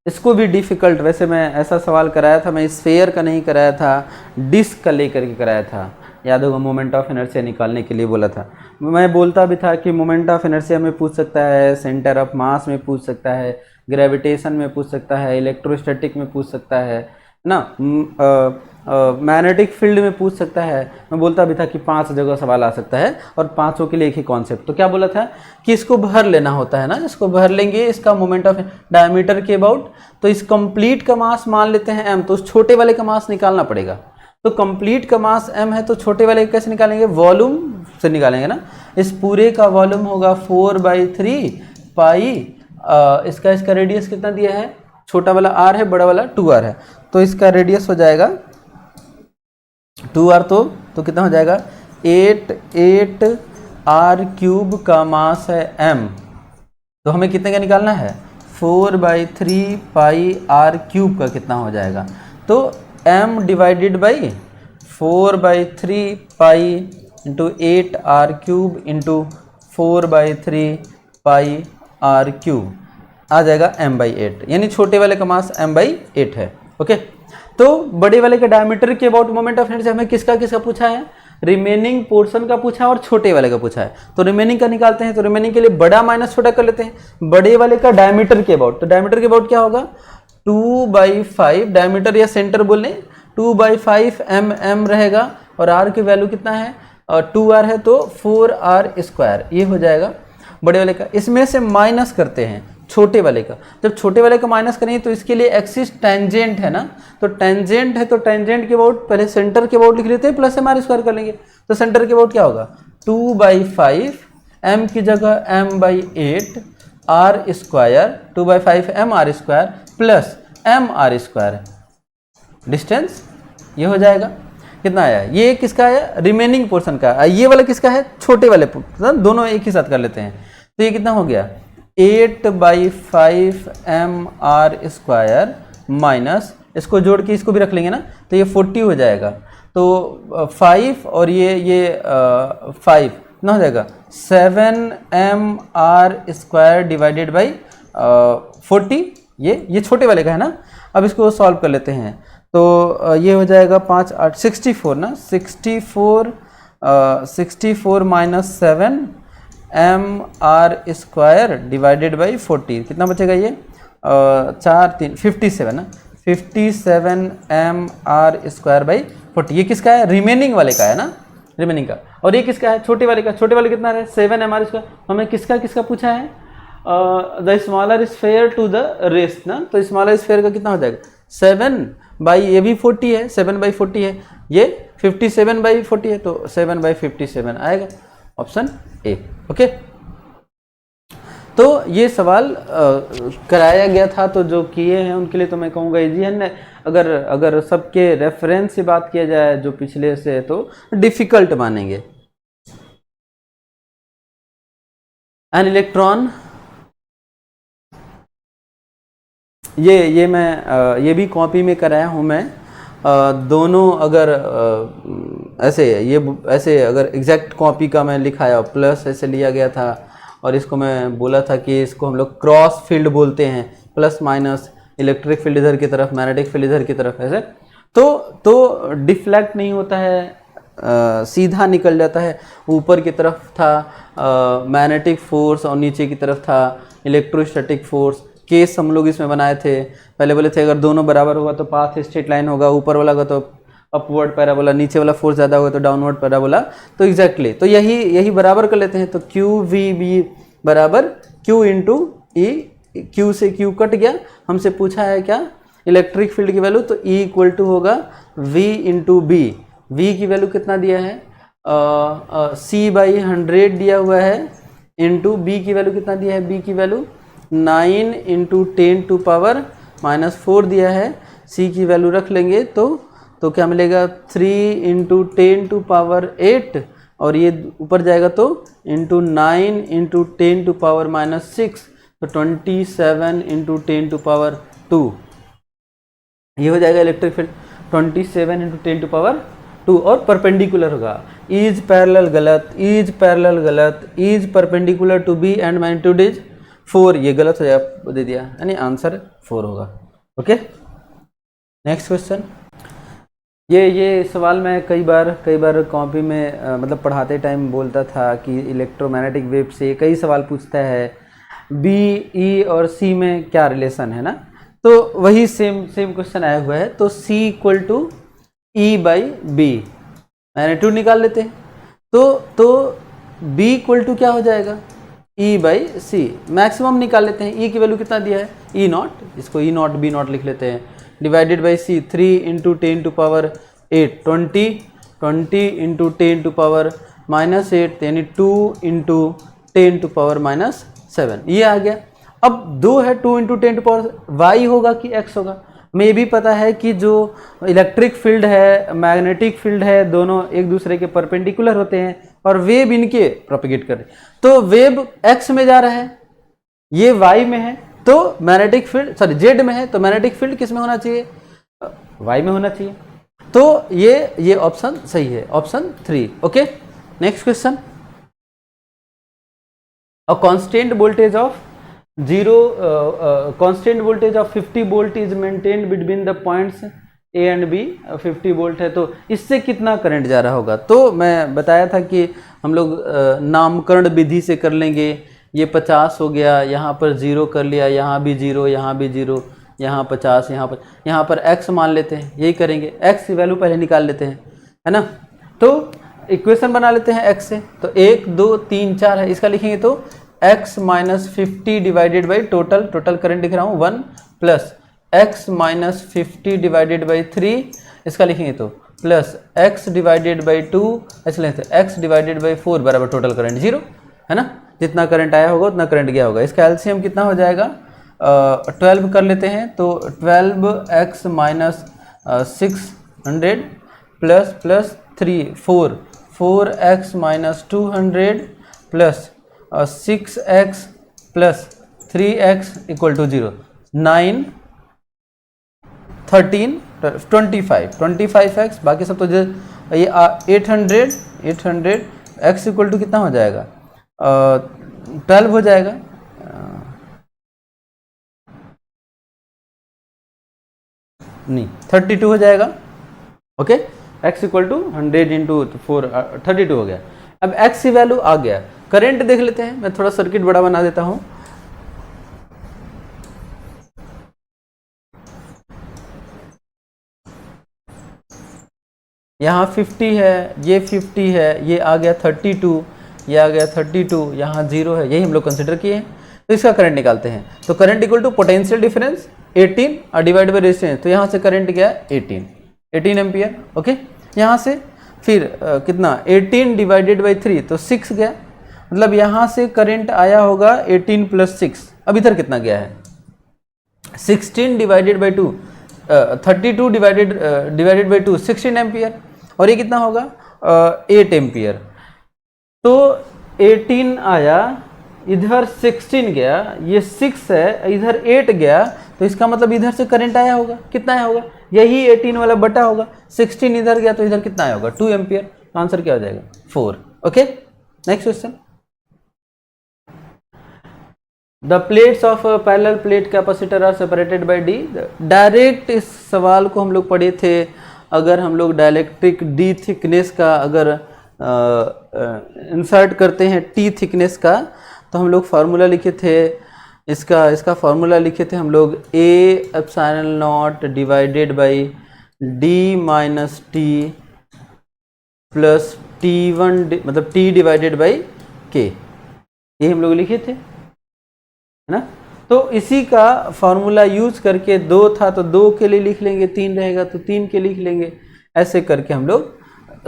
इसको भी डिफिकल्ट, वैसे मैं ऐसा सवाल कराया था, मैं स्फेयर का नहीं कराया था, डिस्क का लेकर के कराया था, याद होगा, मोमेंट ऑफ इनर्शिया निकालने के लिए बोला था। मैं बोलता भी था कि मोमेंट ऑफ इनर्शिया में पूछ सकता है, सेंटर ऑफ मास में पूछ सकता है, ग्रेविटेशन में पूछ सकता है, इलेक्ट्रोस्टैटिक में पूछ सकता है ना, मैग्नेटिक फील्ड में पूछ सकता है। मैं बोलता भी था कि 5 जगह सवाल आ सकता है, और 5 के लिए एक ही कॉन्सेप्ट। तो क्या बोला था कि इसको भर लेना होता है ना, इसको भर लेंगे, इसका मोमेंट ऑफ डायमीटर के अबाउट, तो इस कंप्लीट का मास मान लेते हैं m, तो उस छोटे वाले का मास निकालना पड़ेगा। तो कंप्लीट का मास m है, तो छोटे वाले का कैसे निकालेंगे, वॉल्यूम से निकालेंगे ना। इस पूरे का वॉल्यूम होगा 4/3 पाई, इसका रेडियस कितना दिया है, छोटा वाला r है, बड़ा वाला 2r है, तो इसका रेडियस हो जाएगा 2r, तो कितना हो जाएगा 8r³ का मास है m, तो हमें कितने का निकालना है, 4/3 पाई r³ का कितना हो जाएगा, तो m divided by 4/3 pi into 8r³ into 4/3 pi r³ आ जाएगा m/8, यानी छोटे वाले का मास m/8 है। ओके, तो बड़े वाले के डायमीटर के अबाउट मोमेंट ऑफ इनर्शिया हमें किसका पूछा है, रिमेनिंग पोर्शन का पूछा है और छोटे वाले का पूछा है। तो रिमेनिंग का निकालते हैं, तो रिमेनिंग के लिए बड़ा माइनस छोटा कर लेते हैं। बड़े वाले का डायमीटर के अबाउट, तो डायमीटर के अबाउट क्या होगा 2/5, डायमीटर या सेंटर बोल लें, 2/5 mm रहेगा, और r की वैल्यू कितना है 2r है, तो 4r स्क्वायर, ये हो जाएगा बड़े वाले का। इसमें से माइनस करते हैं छोटे वाले का, जब छोटे वाले का माइनस करेंगे तो इसके लिए एक्सिस टेंजेंट है ना, तो टेंजेंट है, तो टेंजेंट के अबाउट पहले सेंटर के अबाउट लिख लेते हैं, प्लस m r स्क्वायर कर लेंगे, तो सेंटर के अबाउट क्या होगा 2/5 m की जगह m/8 r square, 2/5 m r square plus m r square distance, ये हो जाएगा। कितना आया, ये किसका आया, रिमेनिंग पोर्शन का, ये वाला किसका है, छोटे वाले, दोनों एक ही साथ कर लेते हैं, तो ये कितना हो गया 8/5 mr² माइनस, इसको जोड़ के इसको भी रख लेंगे ना, तो ये 40 हो जाएगा। तो 5 और ये 5 कितना हो जाएगा 7mr² डिवाइडेड बाई 40। ये छोटे वाले का है ना। अब इसको सॉल्व कर लेते हैं, तो ये हो जाएगा 5 8 64 ना, 64 माइनस 7mr² डिवाइडेड बाई 40 कितना बचेगा ये 4 3 57 ना, 57mr² बाई 40। ये किसका है, रिमेनिंग वाले का है ना, रिमेनिंग का। और ये किसका है, छोटे वाले का। छोटे वाले कितना है 7mr²। हमें किसका पूछा है, the smaller sphere to the rest ना, तो स्मॉलर स्फेयर का कितना हो जाएगा 7 ये भी 40 है, 7/40 है, ये 57/40 है, तो 7/57 आएगा, ऑप्शन ए। ओके, तो ये सवाल कराया गया था, तो जो किए हैं उनके लिए तो मैं कहूँगा इजी है। अगर सबके रेफरेंस से बात किया जाए जो पिछले से है, तो डिफिकल्ट मानेंगे। एन इलेक्ट्रॉन, ये मैं ये भी कॉपी में कराया हूँ मैं। दोनों अगर ऐसे अगर एग्जैक्ट कॉपी का मैं लिखाया, प्लस ऐसे लिया गया था, और इसको मैं बोला था कि इसको हम लोग क्रॉस फील्ड बोलते हैं, प्लस माइनस, इलेक्ट्रिक फील्ड इधर की तरफ, मैग्नेटिक फील्ड इधर की तरफ, ऐसे तो डिफ्लेक्ट नहीं होता है, सीधा निकल जाता है। ऊपर की तरफ था मैग्नेटिक फोर्स और नीचे की तरफ था इलेक्ट्रोस्टैटिक फोर्स। केस हम लोग इसमें बनाए थे, पहले बोले थे अगर दोनों बराबर होगा तो पाथ स्ट्रेट लाइन होगा, ऊपर वाला होगा तो अपवर्ड पैराबोला, नीचे वाला फोर्स ज़्यादा होगा तो डाउनवर्ड पैराबोला। तो एग्जैक्टली तो यही बराबर कर लेते हैं। तो QVB बराबर Q इंटू ई, Q से Q कट गया। हमसे पूछा है क्या, इलेक्ट्रिक फील्ड की वैल्यू, तो E इक्वल टू होगा V इंटू बी। V की वैल्यू कितना दिया है C/100 दिया हुआ है, इंटू B की वैल्यू कितना दिया है, B की वैल्यू 9 इंटू 10⁻⁻4 दिया है। C की वैल्यू रख लेंगे तो क्या मिलेगा 3 इंटू 10⁸, और ये ऊपर जाएगा तो इंटू 9 इंटू 10⁻⁻6, तो 27 इंटू 10⁻2 ये हो जाएगा इलेक्ट्रिक फील्ड 27 इंटू 10⁻2, और परपेंडिकुलर होगा। इज पैरेलल गलत, इज पैरेलल गलत, is perpendicular to B and magnitude is 4, ये गलत हो जाएगा, दे दिया, यानी आंसर 4 होगा। Okay, next question. ये सवाल मैं कई बार कॉपी में मतलब पढ़ाते टाइम बोलता था कि इलेक्ट्रोमैग्नेटिक वेव से कई सवाल पूछता है, बी, ई और सी में क्या रिलेशन है ना, तो वही सेम क्वेश्चन आया हुआ है। तो C equal to E/B, magnitude निकाल लेते हैं। तो B इक्वल टू क्या हो जाएगा E/C, मैक्सिमम निकाल लेते हैं। E की वैल्यू कितना दिया है E0, इसको E0 B0 लिख लेते हैं, divided by C 3 into 10⁸ 20 into 10⁻⁻8, यानी 2 इंटू 10⁻⁻7, ये आ गया। अब 2 है, 2 इंटू 10⁻, y होगा कि x होगा। हमें भी पता है कि जो इलेक्ट्रिक फील्ड है, मैग्नेटिक फील्ड है, दोनों एक दूसरे के परपेंडिकुलर होते हैं, और वेव इनके प्रोपेगेट कर रहे हैं। तो वेव x में जा रहा है, ये y में है, तो मैग्नेटिक फील्ड z में है, तो मैग्नेटिक फील्ड किस में होना चाहिए, y में होना चाहिए। तो ये ऑप्शन सही है, option 3। Okay, next question. A constant voltage of 50 volt is maintained between the points A and B। 50 volt है, तो इससे कितना करंट जा रहा होगा। तो मैं बताया था कि हम लोग नामकरण विधि से कर लेंगे। ये 50 हो गया, यहाँ पर 0 कर लिया, यहाँ भी 0, यहाँ भी 0, यहाँ 50, यहाँ पर x मान लेते हैं, यही करेंगे। x की वैल्यू पहले निकाल लेते हैं, है ना। तो इक्वेशन बना लेते हैं x से, तो 1 2 3 4 है, इसका लिखेंगे तो x minus 50 divided by total current लिख रहा हूँ 1, plus x minus 50 divided by 3, इसका लिखेंगे तो प्लस x डिवाइडेड बाई 2, ऐसे लिखते हैं x डिवाइडेड बाई 4 बराबर टोटल करंट 0, है ना। जितना करंट आया होगा उतना करंट गया होगा। इसका एलसीएम कितना हो जाएगा 12 कर लेते हैं, तो 12x minus 600 plus 3 4x minus 200 plus 6x plus 3x equal to 0, 9, 13, 25x, बाकी सब तो ये 800 x इक्वल टू कितना हो जाएगा, 12 हो जाएगा। नहीं 32 हो जाएगा। Okay, x equal to 100 into 4 32 हो गया। अब x की वैल्यू आ गया। करंट देख लेते हैं, मैं थोड़ा सर्किट बड़ा बना देता हूं। यहाँ 50 है, ये 50 है, ये आ गया 32, ये आ गया 32, यहाँ 0 है, यही हम लोग कंसिडर किए हैं। तो इसका करंट निकालते हैं। तो current equal to potential difference 18 और डिवाइड बाई रेजिस्टेंस, तो यहाँ से करंट गया 18 एम्पियर। ओके, यहाँ से फिर कितना 18 डिवाइडेड बाई 3, तो 6 गया। मतलब यहाँ से करंट आया होगा 18 प्लस 6। अब इधर कितना गया है 16 divided by 2, 32 divided by 2 16 ampere, और ये कितना होगा 8 एम्पियर। तो 18 आया, इधर 16 गया, ये 6 है, इधर 8 गया, तो इसका मतलब इधर से करंट आया होगा। कितना आया होगा, यही 18 वाला बटा होगा। 16 इधर गया तो इधर कितना आया होगा 2 एम्पियर। तो आंसर क्या हो जाएगा 4। Okay, next question. The plates of parallel plate capacitor are separated by D. Direct इस सवाल को हम लोग पढ़े थे। अगर हम लोग डाइलेक्ट्रिक डी थिकनेस का अगर इंसर्ट करते हैं टी थिकनेस का, तो हम लोग फार्मूला लिखे थे, इसका फार्मूला लिखे थे हम लोग A epsilon not divided by D minus T plus T1 मतलब T डिवाइडेड बाई K, ये हम लोग लिखे थे, है ना। तो इसी का फार्मूला यूज करके 2 था तो 2 के लिए लिख लेंगे, 3 रहेगा तो 3 के लिख लेंगे, ऐसे करके हम लोग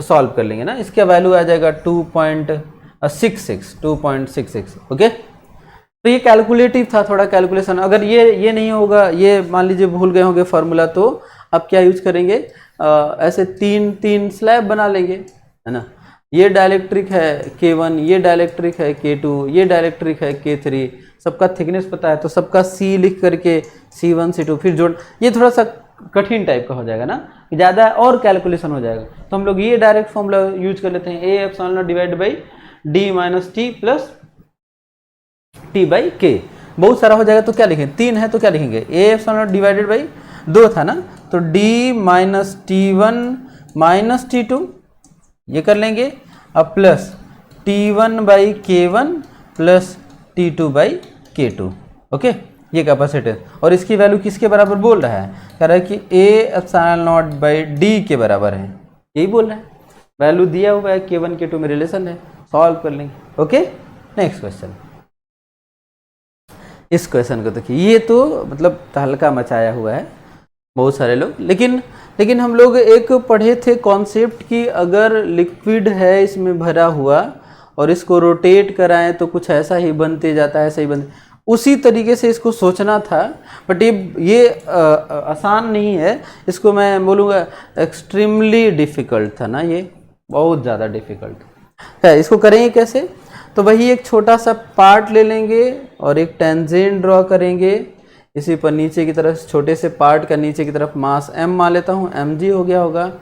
सॉल्व कर लेंगे ना। इसका वैल्यू आ जाएगा 2.66। ओके, तो ये कैलकुलेटिव था, थोड़ा कैलकुलेशन। अगर ये नहीं होगा, ये मान लीजिए भूल गए होंगे फार्मूला, तो अब क्या यूज करेंगे, ऐसे 3 स्लैब बना लेंगे, है ना। ये डाइलेक्ट्रिक है K1, ये डाइलेक्ट्रिक है K2, ये डाइलेक्ट्रिक है K3, सबका थिकनेस पता है तो सबका C लिख करके C1 C2 फिर जोड़, ये थोड़ा सा कठिन टाइप का हो जाएगा ना, ज़्यादा और कैलकुलेशन हो जाएगा। तो हम लोग ये डायरेक्ट फॉर्मूला यूज कर लेते हैं, A epsilon not divide by D minus T plus T by K। बहुत सारा हो जाएगा तो क्या लिखेंगे, 3 है तो क्या लिखेंगे, A epsilon not divided by 2 था ना, तो D minus T1 minus T2 ये कर लेंगे, अब plus T1 by K1 plus T2 by K2। Okay, ये कैपेसिटेंस, और इसकी वैल्यू किसके बराबर बोल रहा है, कह रहा है कि A epsilon not by D के बराबर है, यही बोल रहा है। वैल्यू दिया हुआ है, K1 K2 में रिलेशन है, सॉल्व कर लेंगे। Okay, next question. इस क्वेश्चन को देखिए, ये तो मतलब तहलका मचाया हुआ है बहुत सारे लोग, लेकिन हम लोग एक पढ़े थे कॉन्सेप्ट कि अगर लिक्विड है इसमें भरा हुआ और इसको रोटेट कराएं तो कुछ ऐसा ही बनते जाता है, ऐसा ही बनते, उसी तरीके से इसको सोचना था। बट ये आसान नहीं है, इसको मैं बोलूँगा एक्सट्रीमली डिफ़िकल्ट था ना, ये बहुत ज़्यादा डिफ़िकल्ट है। इसको करेंगे कैसे, तो वही एक छोटा सा पार्ट ले लेंगे और एक टेंजेंट ड्रॉ करेंगे इसी पर, नीचे की तरफ छोटे से पार्ट का नीचे की तरफ मास m मान लेता हूँ, mg हो गया होगा,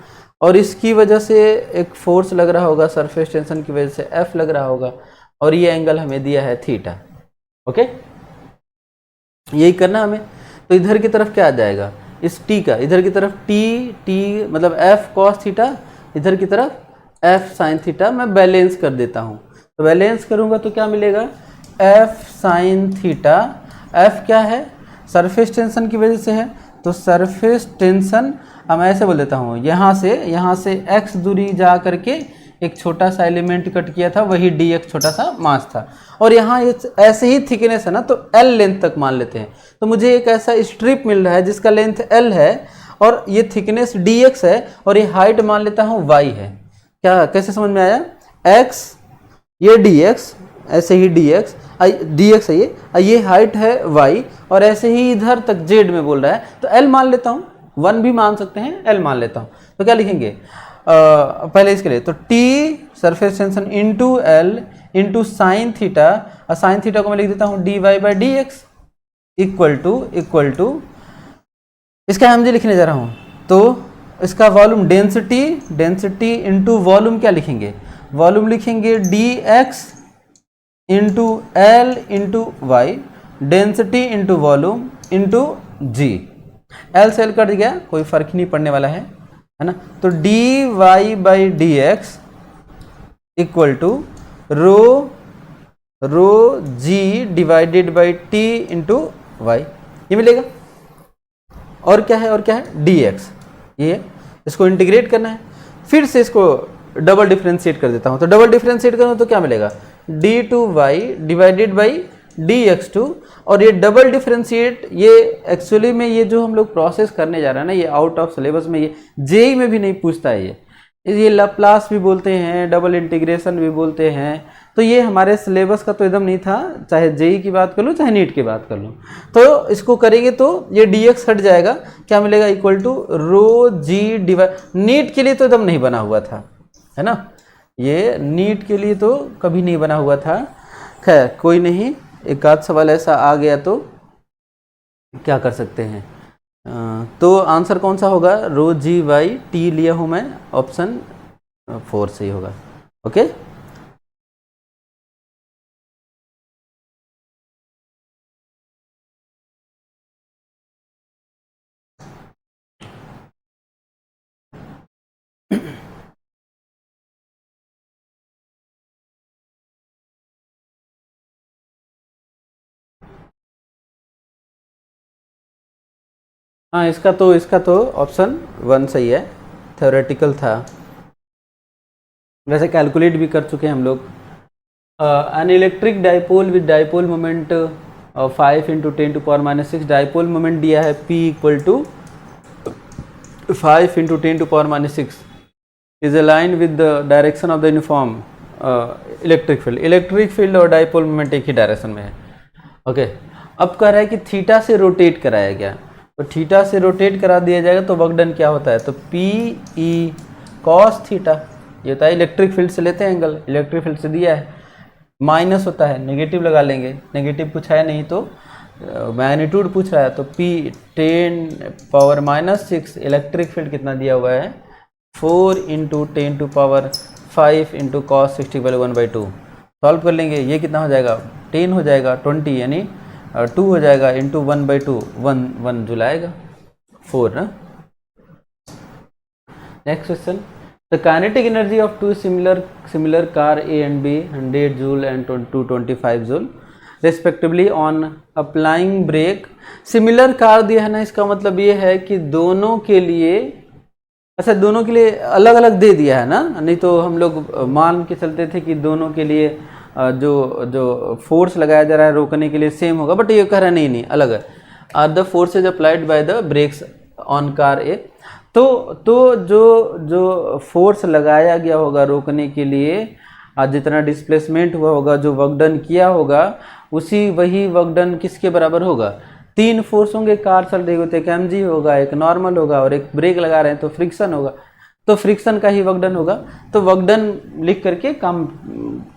और इसकी वजह से एक फोर्स लग रहा होगा, सरफेस टेंशन की वजह से F लग रहा होगा, और ये एंगल हमें दिया है थीटा। ओके, यही करना हमें। तो इधर की तरफ क्या आ जाएगा, इस t का, इधर की तरफ t मतलब F cos थीटा, इधर की तरफ F sin थीटा, मैं बैलेंस कर देता हूँ। तो बैलेंस करूँगा तो क्या मिलेगा, F sin थीटा, F क्या है, सरफेस टेंशन की वजह से है, तो सरफेस टेंशन मैं ऐसे बोल देता हूँ, यहाँ से x दूरी जा करके एक छोटा सा एलिमेंट कट किया था, वही dx छोटा सा मास था, और यहाँ ऐसे ही थिकनेस है ना, तो l लेंथ तक मान लेते हैं। तो मुझे एक ऐसा स्ट्रिप मिल रहा है जिसका लेंथ l है और ये थिकनेस dx है, और ये हाइट मान लेता हूँ y है। क्या कैसे समझ में आया, x ये dx, ऐसे ही dx है, ये हाइट है y, और ऐसे ही इधर तक z में बोल रहा है, तो l मान लेता हूँ, 1 भी मान सकते हैं, l मान लेता हूँ। तो क्या लिखेंगे, पहले इसके लिए तो t surface tension into l into sine theta, और साइन थीटा को मैं लिख देता हूँ dy by dx। Equal to इसका mg लिखने जा रहा हूँ, तो इसका वॉल्यूम डेंसिटी इंटू वॉल्यूम क्या लिखेंगे, वॉल्यूम लिखेंगे dx into L into y, density into volume into g. L से एल कट गया, कोई फर्क नहीं पड़ने वाला है ना। तो d y by D x equal to rho g divided by T into y, ये मिलेगा। और क्या है डी एक्स, ये इसको इंटीग्रेट करना है, फिर से इसको डबल डिफरेंशिएट कर देता हूँ। तो डबल डिफरेंशिएट करूँ तो क्या मिलेगा, D two Y divided by D X two. और ये डबल डिफरेंशिएट, ये एक्चुअली में ये जो हम लोग प्रोसेस करने जा रहे हैं ना, ये आउट ऑफ सिलेबस में, ये जेई में भी नहीं पूछता है। ये लैप्लास भी बोलते हैं, डबल इंटीग्रेशन भी बोलते हैं, तो ये हमारे सिलेबस का तो एकदम नहीं था, चाहे जेई की बात कर लो चाहे नीट की बात कर लो। तो इसको करेंगे तो ये dx हट जाएगा, क्या मिलेगा, equal to rho G divide, NEET के लिए तो एकदम नहीं बना हुआ था, है ना, ये नीट के लिए तो कभी नहीं बना हुआ था। खैर कोई नहीं, एक आध सवाल ऐसा आ गया तो क्या कर सकते हैं। तो आंसर कौन सा होगा, रो जी बाई टी लिया हूँ मैं, ऑप्शन 4 सही होगा। ओके, हाँ इसका तो ऑप्शन 1 सही है, थ्योरेटिकल था, वैसे कैलकुलेट भी कर चुके हैं हम लोग। An electric dipole with dipole moment 5 × 10⁻⁶, dipole moment दिया है P equal to 5 × 10⁻⁶, is align with the direction of the uniform electric field. Electric field और डाइपोल मोमेंट एक ही डायरेक्शन में है। ओके, अब कह रहा है कि थीटा से रोटेट कराया गया, तो थीटा से रोटेट करा दिया जाएगा तो वर्क डन क्या होता है, तो पी ई कॉस थीटा, ये होता है इलेक्ट्रिक फील्ड से लेते हैं एंगल, इलेक्ट्रिक फील्ड से दिया है, माइनस होता है, नेगेटिव लगा लेंगे, नेगेटिव पूछा है नहीं तो मैग्नीट्यूड पूछ रहा है, तो P 10⁻⁻6, इलेक्ट्रिक फील्ड कितना दिया हुआ है 4 × 10⁵ इंटू कॉस 60 वैल्यू 1/2। सॉल्व कर लेंगे, ये कितना हो जाएगा 10 हो जाएगा, 20 यानी 2 हो जाएगा इंटू 1/2, 1 जूल आएगा, 4 ना। Next question, the kinetic energy of two similar car A and B 100 joule and 225 joule respectively on applying brake. Similar car दिया है ना, इसका मतलब ये है कि दोनों के लिए, अच्छा दोनों के लिए अलग अलग दे दिया है ना, नहीं तो हम लोग मान के चलते थे कि दोनों के लिए जो फोर्स लगाया जा रहा है रोकने के लिए सेम होगा, बट ये कह रहा है नहीं अलग है। Are the forces applied by the brakes on car A, तो जो फोर्स लगाया गया होगा रोकने के लिए, जितना डिस्प्लेसमेंट हुआ होगा, जो वर्क डन किया होगा, वही वर्क डन किसके बराबर होगा, 3 फोर्स होंगे, कार चल रही होती है, एक mg होगा, एक नॉर्मल होगा और एक ब्रेक लगा रहे हैं तो फ्रिक्शन होगा, तो फ्रिक्शन का ही वर्क डन होगा, तो वर्क डन लिख करके काम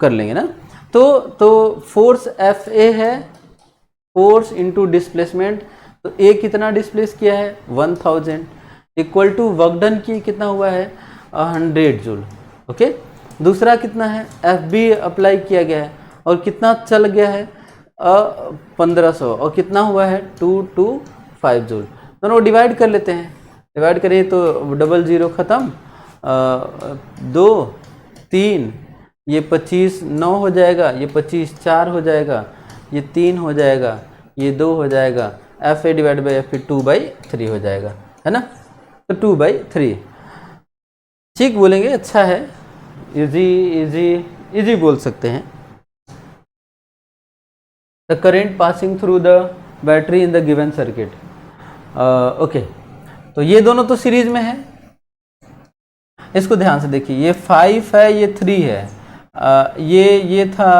कर लेंगे ना। तो फोर्स FA है, फोर्स इनटू डिस्प्लेसमेंट, तो A कितना डिस्प्लेस किया है 1000 इक्वल टू वर्क डन की कितना हुआ है 100 जूल। ओके, दूसरा कितना है FB अप्लाई किया गया है और कितना चल गया है 1500 और कितना हुआ है 225 जूल। दोनों डिवाइड कर लेते हैं, डिवाइड करें तो 00 ख़त्म, 2 3, ये 25 9 हो जाएगा, ये 25 4 हो जाएगा, ये 3 हो जाएगा, ये 2 हो जाएगा, FA डिवाइड बाई FB 2/3 हो जाएगा, है ना, तो 2/3 ठीक बोलेंगे, अच्छा है, इजी बोल सकते हैं। The current passing through the battery in the given circuit. Okay, तो ये दोनों तो सीरीज में है, इसको ध्यान से देखिए, ये 5 है, ये 3 है, ये था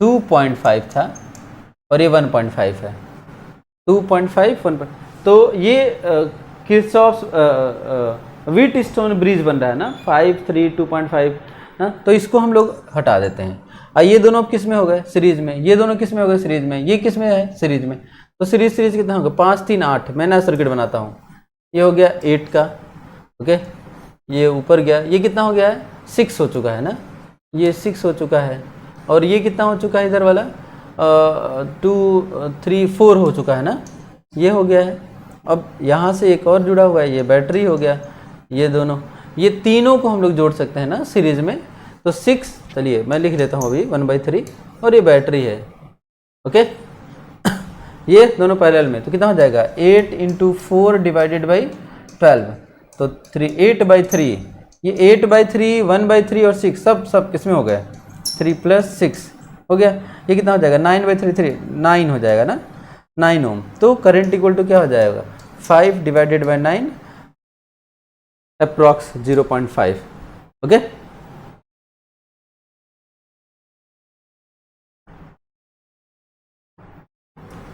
2.5 था और ये 1.5 है, 2.5 1. तो ये किर्चॉफ्स व्हीटस्टोन ब्रिज बन रहा है ना, 5 3 2.5, तो इसको हम लोग हटा देते हैं। ये दोनों अब किस में हो गए? सीरीज में। ये दोनों किस में हो गए? सीरीज में। ये किस में है? सीरीज में। तो सीरीज कितना होगा? 5 3 8। मैं नया सर्किट बनाता हूँ। ये हो गया 8 का, ओके। ये ऊपर गया, ये कितना हो गया है? 6 हो चुका है ना, ये 6 हो चुका है। और ये कितना हो चुका है इधर वाला? 2 3 4 हो चुका है ना, ये हो गया है। अब यहाँ से एक और जुड़ा हुआ है, ये बैटरी हो गया। ये दोनों, ये तीनों को हम लोग जोड़ सकते हैं ना सीरीज में। तो 6, चलिए मैं लिख लेता हूँ अभी 1/3, और ये बैटरी है, ओके। ये दोनों पैरेलल में, तो कितना हो जाएगा? 8 × 4 / 12, तो 8/3। ये 8/3, 1/3 और 6 सब किसमें हो गए? 3 + 6 हो गया। ये कितना हो जाएगा? 9/3, 9 हो जाएगा ना, 9 ओम। तो करंट इक्वल टू क्या हो जाएगा? 5 / 9, अप्रॉक्स 0.5, ओके।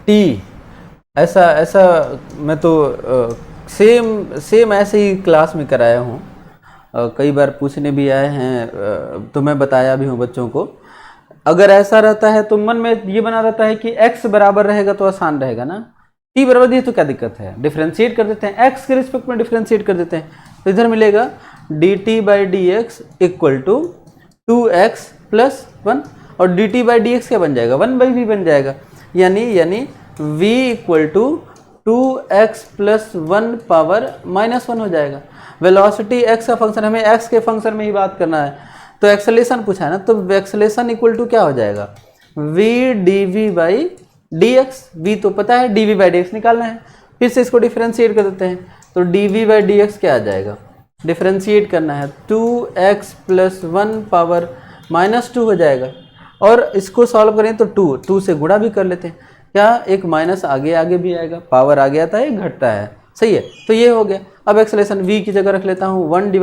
टी ऐसा मैं तो सेम ऐसे ही क्लास में कराया हूँ। कई बार पूछने भी आए हैं, तो मैं बताया भी हूँ बच्चों को। अगर ऐसा रहता है तो मन में ये बना रहता है कि x बराबर रहेगा तो आसान रहेगा ना, t बराबर दिए तो क्या दिक्कत है? डिफ्रेंशिएट कर देते हैं, x के रिस्पेक्ट में डिफ्रेंशिएट कर देते हैं। तो इधर मिलेगा dt/dx = 2x + 1, और dt/dx क्या बन जाएगा? 1/v बन जाएगा। यानी v = 2x + 1 पावर -1 हो जाएगा। वेलोसिटी x का फंक्शन, हमें x के फंक्शन में ही बात करना है। तो एक्सेलेरेशन पूछा है ना, तो एक्सेलेरेशन इक्वल टू क्या हो जाएगा? v dv/dx। v तो पता है, dv/dx निकालना है। फिर से इसको डिफरेंशिएट कर देते हैं, तो dv/dx क्या आ जाएगा? डिफरेंशिएट करना है, 2x + 1 पावर -2 हो जाएगा। और इसको सॉल्व करें तो 2 से गुणा भी कर लेते हैं। क्या एक माइनस आगे भी आएगा, पावर आगे आता है, घटता है, सही है। तो ये हो गया। अब एक्सेलेरेशन v की जगह रख लेता हूँ 1 /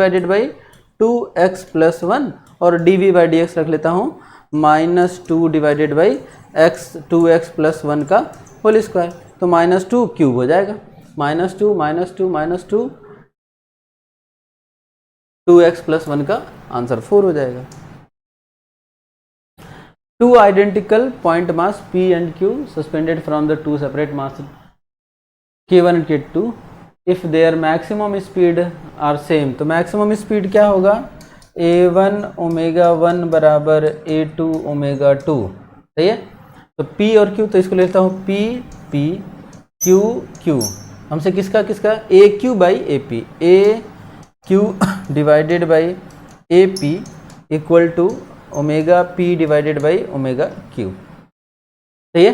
2x + 1, और dv/dx रख लेता हूँ -2 / x 2x + 1 का होल स्क्वायर। तो -2 क्यूब हो जाएगा, -2 -2 2x + 1 का आंसर 4 हो जाएगा। 2 identical point mass P and Q suspended from the 2 separate mass K1 and K2 if their maximum speed are same। तो maximum speed क्या होगा? a1 ω1 = a2 ω2, सही है। तो P और Q, तो इसको लेता हूँ P P Q Q। हमसे किसका AQ/AP, AQ / AP = ω_P / ω_Q, सही है।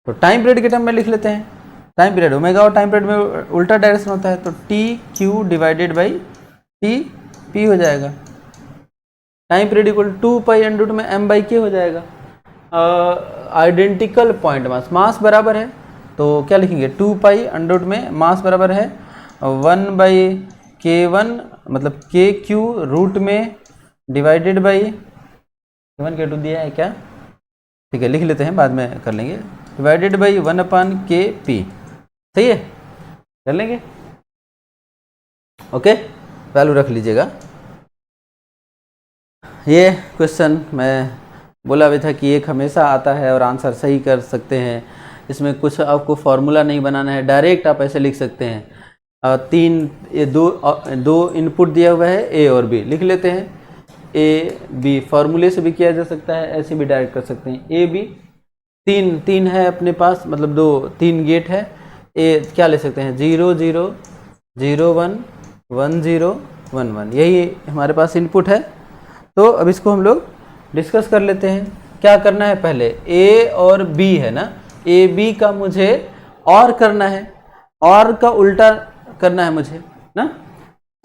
तो टाइम पीरियड के टर्म में लिख लेते हैं। टाइम पीरियड ओमेगा और टाइम पीरियड में उल्टा डायरेक्शन होता है, तो TQ / TP हो जाएगा। टाइम पीरियड इक्वल 2π√m/k हो जाएगा। आइडेंटिकल पॉइंट मास, मास बराबर है, तो क्या लिखेंगे? 2π में मास बराबर है 1/K1, मतलब KQ रूट में डिवाइडेड बाई K1 K2 दिया है क्या? ठीक है, लिख लेते हैं, बाद में कर लेंगे। डिवाइडेड बाई 1/KP, सही है, कर लेंगे, ओके। वैल्यू रख लीजिएगा। ये क्वेश्चन मैं बोला भी था कि एक हमेशा आता है और आंसर सही कर सकते हैं। इसमें कुछ आपको फॉर्मूला नहीं बनाना है, डायरेक्ट आप ऐसे लिख सकते हैं। दो इनपुट दिया हुआ है, ए और बी, लिख लेते हैं। ए बी फॉर्मूले से भी किया जा सकता है, ऐसे भी डायरेक्ट कर सकते हैं। ए बी तीन है अपने पास, मतलब 3 गेट है। ए क्या ले सकते हैं? 0 0 0 1 1 0 1 1, यही हमारे पास इनपुट है। तो अब इसको हम लोग डिस्कस कर लेते हैं। क्या करना है? पहले ए और बी है ना, ए बी का मुझे और करना है, और का उल्टा करना है मुझे ना।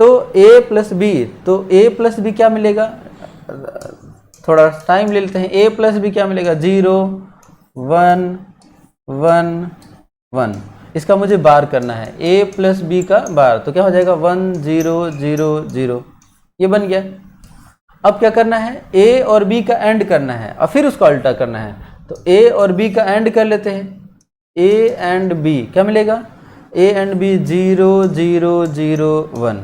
तो a + b, तो a + b क्या मिलेगा? थोड़ा टाइम ले लेते हैं। a + b क्या मिलेगा? 0 1 1 1, इसका मुझे बार करना है, a + b का बार, तो क्या हो जाएगा? 1 0 0 0, ये बन गया। अब क्या करना है? a और b का एंड करना है और फिर उसका उल्टा करना है। तो a और b का एंड कर लेते हैं। a एंड b क्या मिलेगा? a एंड b 0 0 0 1,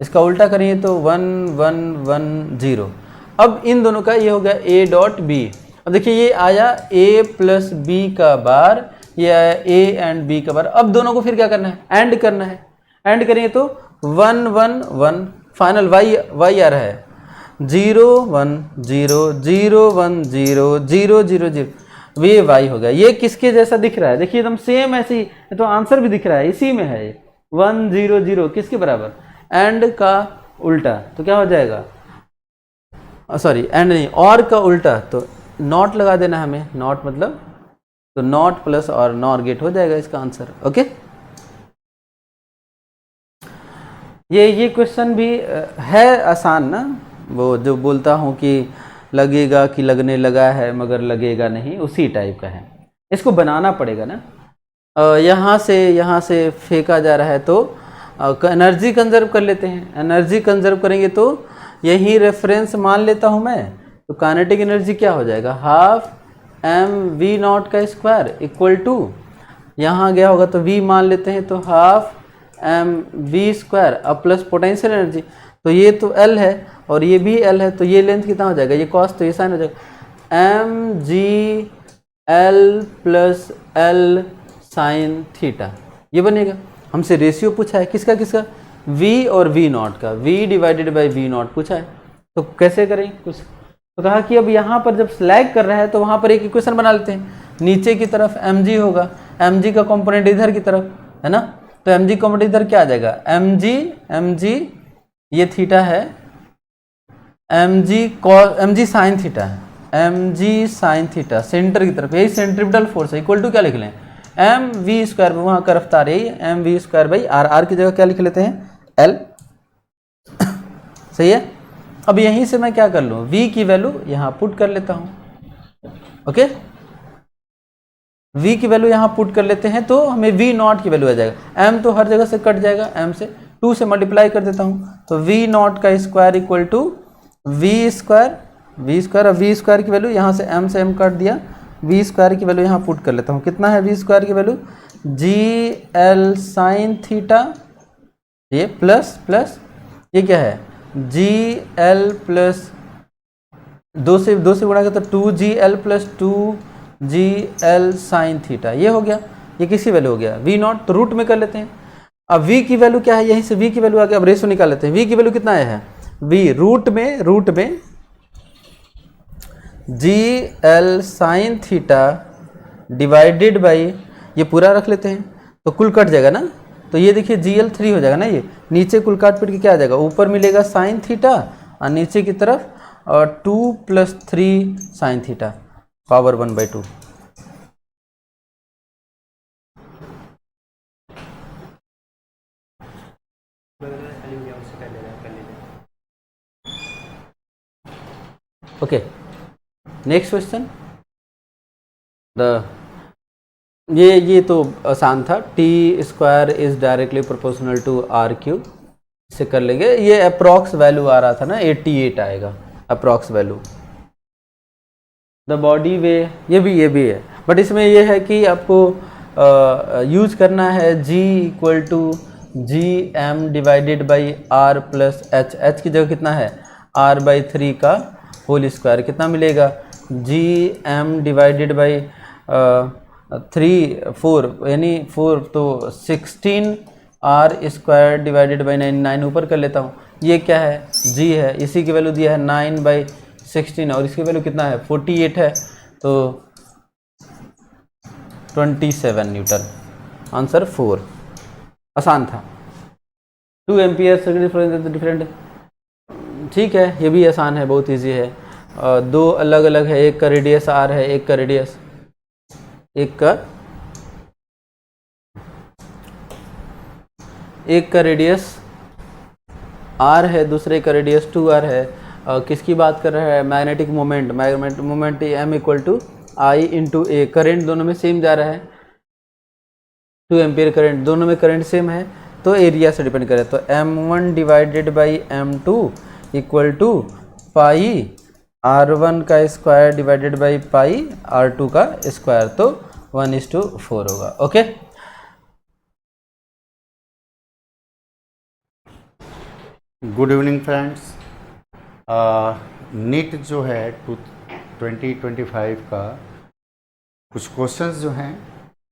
इसका उल्टा करेंगे तो 1 1 1 0। अब इन दोनों का ये हो गया a डॉट बी। अब देखिए ये आया a प्लस बी का बार, ये आया a एंड b का बार। अब दोनों को फिर क्या करना है, एंड करना है। एंड करेंगे तो 1 1 1, फाइनल y आ रहा है 0 1 0 0 1 0 0 0 0, ये y हो गया। ये किसके जैसा दिख रहा है, देखिए एकदम सेम ऐसे ही, तो आंसर भी दिख रहा है इसी में है। 1 0 0 किसके बराबर, एंड का उल्टा, तो क्या हो जाएगा, सॉरी एंड नहीं, और का उल्टा, तो नॉट लगा देना हमें, नॉट मतलब तो नॉट प्लस और नॉर गेट हो जाएगा इसका आंसर। ओके, ये क्वेश्चन भी है आसान ना, वो जो बोलता हूँ कि लगेगा कि लगने लगा है मगर लगेगा नहीं, उसी टाइप का है। इसको बनाना पड़ेगा ना, यहाँ से फेंका जा रहा है तो एनर्जी कंजर्व कर लेते हैं। एनर्जी कंजर्व करेंगे तो यही रेफरेंस मान लेता हूँ मैं, तो काइनेटिक एनर्जी क्या हो जाएगा, हाफ mv0 का स्क्वायर इक्वल टू, यहाँ गया होगा तो v मान लेते हैं, तो हाफ mv स्क्वायर अब प्लस पोटेंशियल एनर्जी, तो ये तो L है और ये भी L है, तो ये लेंथ कितना हो जाएगा, ये कॉस तो ये साइन हो जाएगा mg L plus L sign theta, ये बनेगा। हमसे रेशियो पूछा है किसका किसका, v और v0 का, v डिवाइडेड बाई v0 पूछा है, तो कैसे करें कुछ, तो कहा कि अब यहाँ पर जब स्लैग कर रहा है तो वहाँ पर एक इक्वेशन बना लेते हैं, नीचे की तरफ mg होगा, mg का कंपोनेंट इधर की तरफ है ना, तो mg कंपोनेंट इधर क्या आ जाएगा, mg ये थीटा है, mg साइन थीटा है, mg साइन थीटा सेंटर की तरफ, यही सेंट्रीपिटल फोर्स है, इक्वल टू क्या लिख लें, mv स्क्वायर, वहाँ का रफ्तार यही है mv square by r, r की जगह क्या लिख लेते हैं l, सही है। अब यहीं से मैं क्या कर लूँ, v की वैल्यू यहाँ पुट कर लेता हूँ। ओके, v की वैल्यू यहाँ पुट कर लेते हैं तो हमें v0 की वैल्यू आ जाएगा, m तो हर जगह से कट जाएगा, m से 2 से मल्टीप्लाई कर देता हूँ, तो v0 का square equal to v square, अब v स्क्वायर की वैल्यू यहाँ से m कट दिया, v स्क्वायर की वैल्यू यहाँ पुट कर लेता हूँ, कितना है v स्क्वायर की वैल्यू, gl साइन थीटा, ये प्लस प्लस ये क्या है gl प्लस 2 से गुणा किया तो 2gl plus 2gl sign theta, ये हो गया, ये किसी वैल्यू हो गया v0, तो रूट में कर लेते हैं। अब v की वैल्यू क्या है, यहीं से v की वैल्यू आ गया, अब रेशो निकाल लेते हैं, v की वैल्यू कितना आया है, v रूट में gl sine theta divided by, ये पूरा रख लेते हैं तो कुल कट जाएगा ना, तो ये देखिए gl 3 हो जाएगा ना, ये नीचे कुल काट पीट के क्या आ जाएगा, ऊपर मिलेगा साइन थीटा और नीचे की तरफ और 2 plus 3 sine theta power 1/2। Okay, next question, ये तो आसान था, T square is directly proportional to R cube, इससे कर लेंगे। ये अप्रॉक्स वैल्यू आ रहा था ना 88 आएगा अप्रॉक्स वैल्यू। द बॉडी वे ये भी है, बट इसमें ये है कि आपको यूज करना है g equal to G M divided by R plus H, H की जगह कितना है r/3 का होल स्क्वायर, कितना मिलेगा जी एम डिवाइडेड बाई 3 4 यानी 4 तो 16 आर स्क्वायर डिवाइडेड बाई 9 ऊपर कर लेता हूँ, ये क्या है g है, इसी की वैल्यू दिया है 9/16 और इसकी वैल्यू कितना है 48 है, तो 27 न्यूटन, आंसर 4। आसान था। 2 एम्पियर डिफरेंट, ठीक है, ये भी आसान है, बहुत इजी है। दो अलग अलग है, एक का रेडियस r है, एक का रेडियस r है, दूसरे का रेडियस 2r है। किसकी बात कर रहा है, magnetic moment m equal to I into A, current दोनों में सेम जा रहा है, 2 एम्पियर करंट, दोनों में करंट सेम है, तो एरिया से डिपेंड करे, तो m1 divided by m2 equal to pi r1 का square divided by pi r2 का स्क्वायर, तो 1:4 होगा। Okay, good evening friends. NEET जो है 2025 का कुछ क्वेश्चंस जो हैं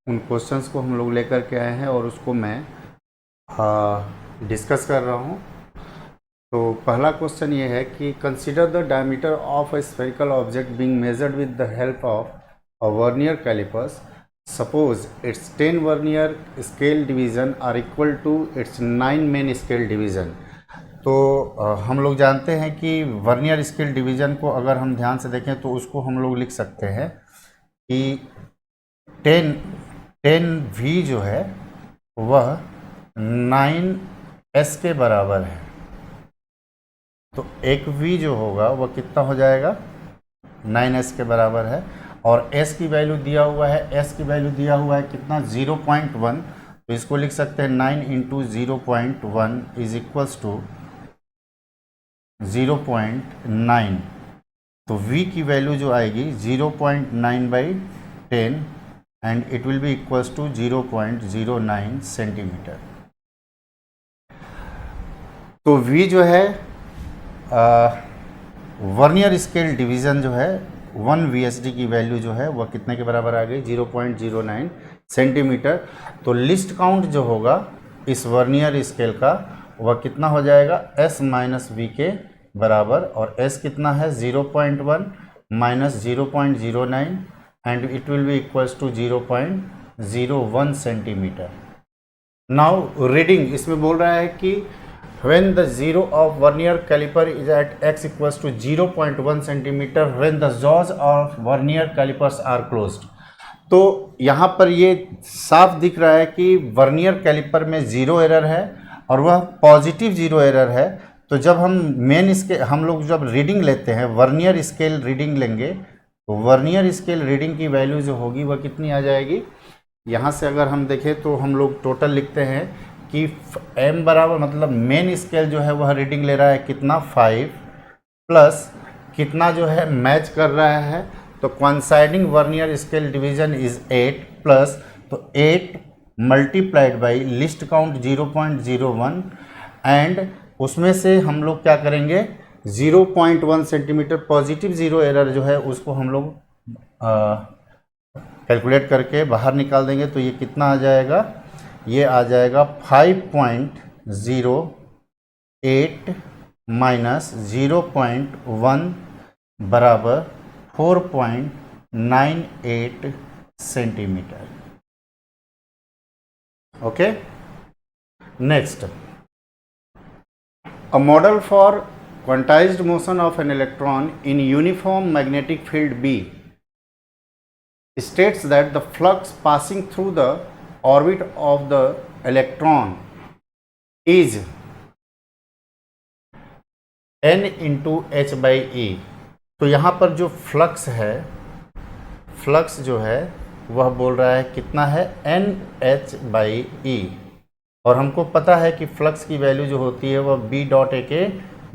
उन क्वेश्चंस को हम लोग लेकर के आए हैं और उसको मैं डिस्कस कर रहा हूं। तो पहला क्वेश्चन ये है कि consider the diameter of a spherical object being measured with the help of a vernier calipers. Suppose its 10 vernier scale division are equal to its 9 main scale division. तो हम लोग जानते हैं कि वर्नियर स्केल डिवीज़न को अगर हम ध्यान से देखें तो उसको हम लोग लिख सकते हैं कि 10 V जो है वह 9S के बराबर है। तो एक V जो होगा वह कितना हो जाएगा, 9S के बराबर है। और S की वैल्यू दिया हुआ है, S की वैल्यू दिया हुआ है कितना, 0.1। तो इसको लिख सकते हैं 9 × 0.1 इज इक्वल्स टू 0.9। तो V की वैल्यू जो आएगी 0.9/10 and it will be equals to 0.09 centimetre. तो V जो है वर्नियर स्केल डिवीज़न जो है 1 VSD की वैल्यू जो है वह कितने के बराबर आ गई, 0.09 सेंटीमीटर। तो लिस्ट काउंट जो होगा इस वर्नियर स्केल का वह कितना हो जाएगा, S - V के बराबर। और S कितना है, 0.1 - 0.09 and it will be equals to 0.01 centimetre. Now reading इसमें बोल रहा है कि when the zero of vernier caliper is at x equals to 0.1 centimeter when the jaws of vernier calipers are closed। तो यहाँ पर ये साफ दिख रहा है कि वर्नियर कैलिपर में ज़ीरो एरर है और वह पॉजिटिव ज़ीरो एरर है। तो जब हम मेन स्केल हम लोग जब रीडिंग लेते हैं, वर्नियर स्केल रीडिंग लेंगे, तो वर्नियर स्केल रीडिंग की वैल्यू जो होगी वह कितनी आ जाएगी। यहाँ से अगर हम देखें तो हम लोग टोटल लिखते हैं कि m बराबर, मतलब मेन स्केल जो है वह रीडिंग ले रहा है कितना, 5 प्लस कितना जो है मैच कर रहा है, तो coinciding vernier scale division is 8 plus, तो 8 multiplied by list count 0.01 and उसमें से हम लोग क्या करेंगे, 0.1 सेंटीमीटर पॉजिटिव ज़ीरो एरर जो है उसको हम लोग कैलकुलेट करके बाहर निकाल देंगे। तो ये कितना आ जाएगा, ये आ जाएगा 5.08 माइनस 0.1 बराबर 4.98 centimetre. Okay, next, a model for quantized motion of an electron in uniform magnetic field B states that the flux passing through the orbit of the electron is n into h/e। तो यहाँ पर जो फ्लक्स है, फ्लक्स जो है वह बोल रहा है कितना है, NH/e। और हमको पता है कि फ्लक्स की वैल्यू जो होती है वह B.A के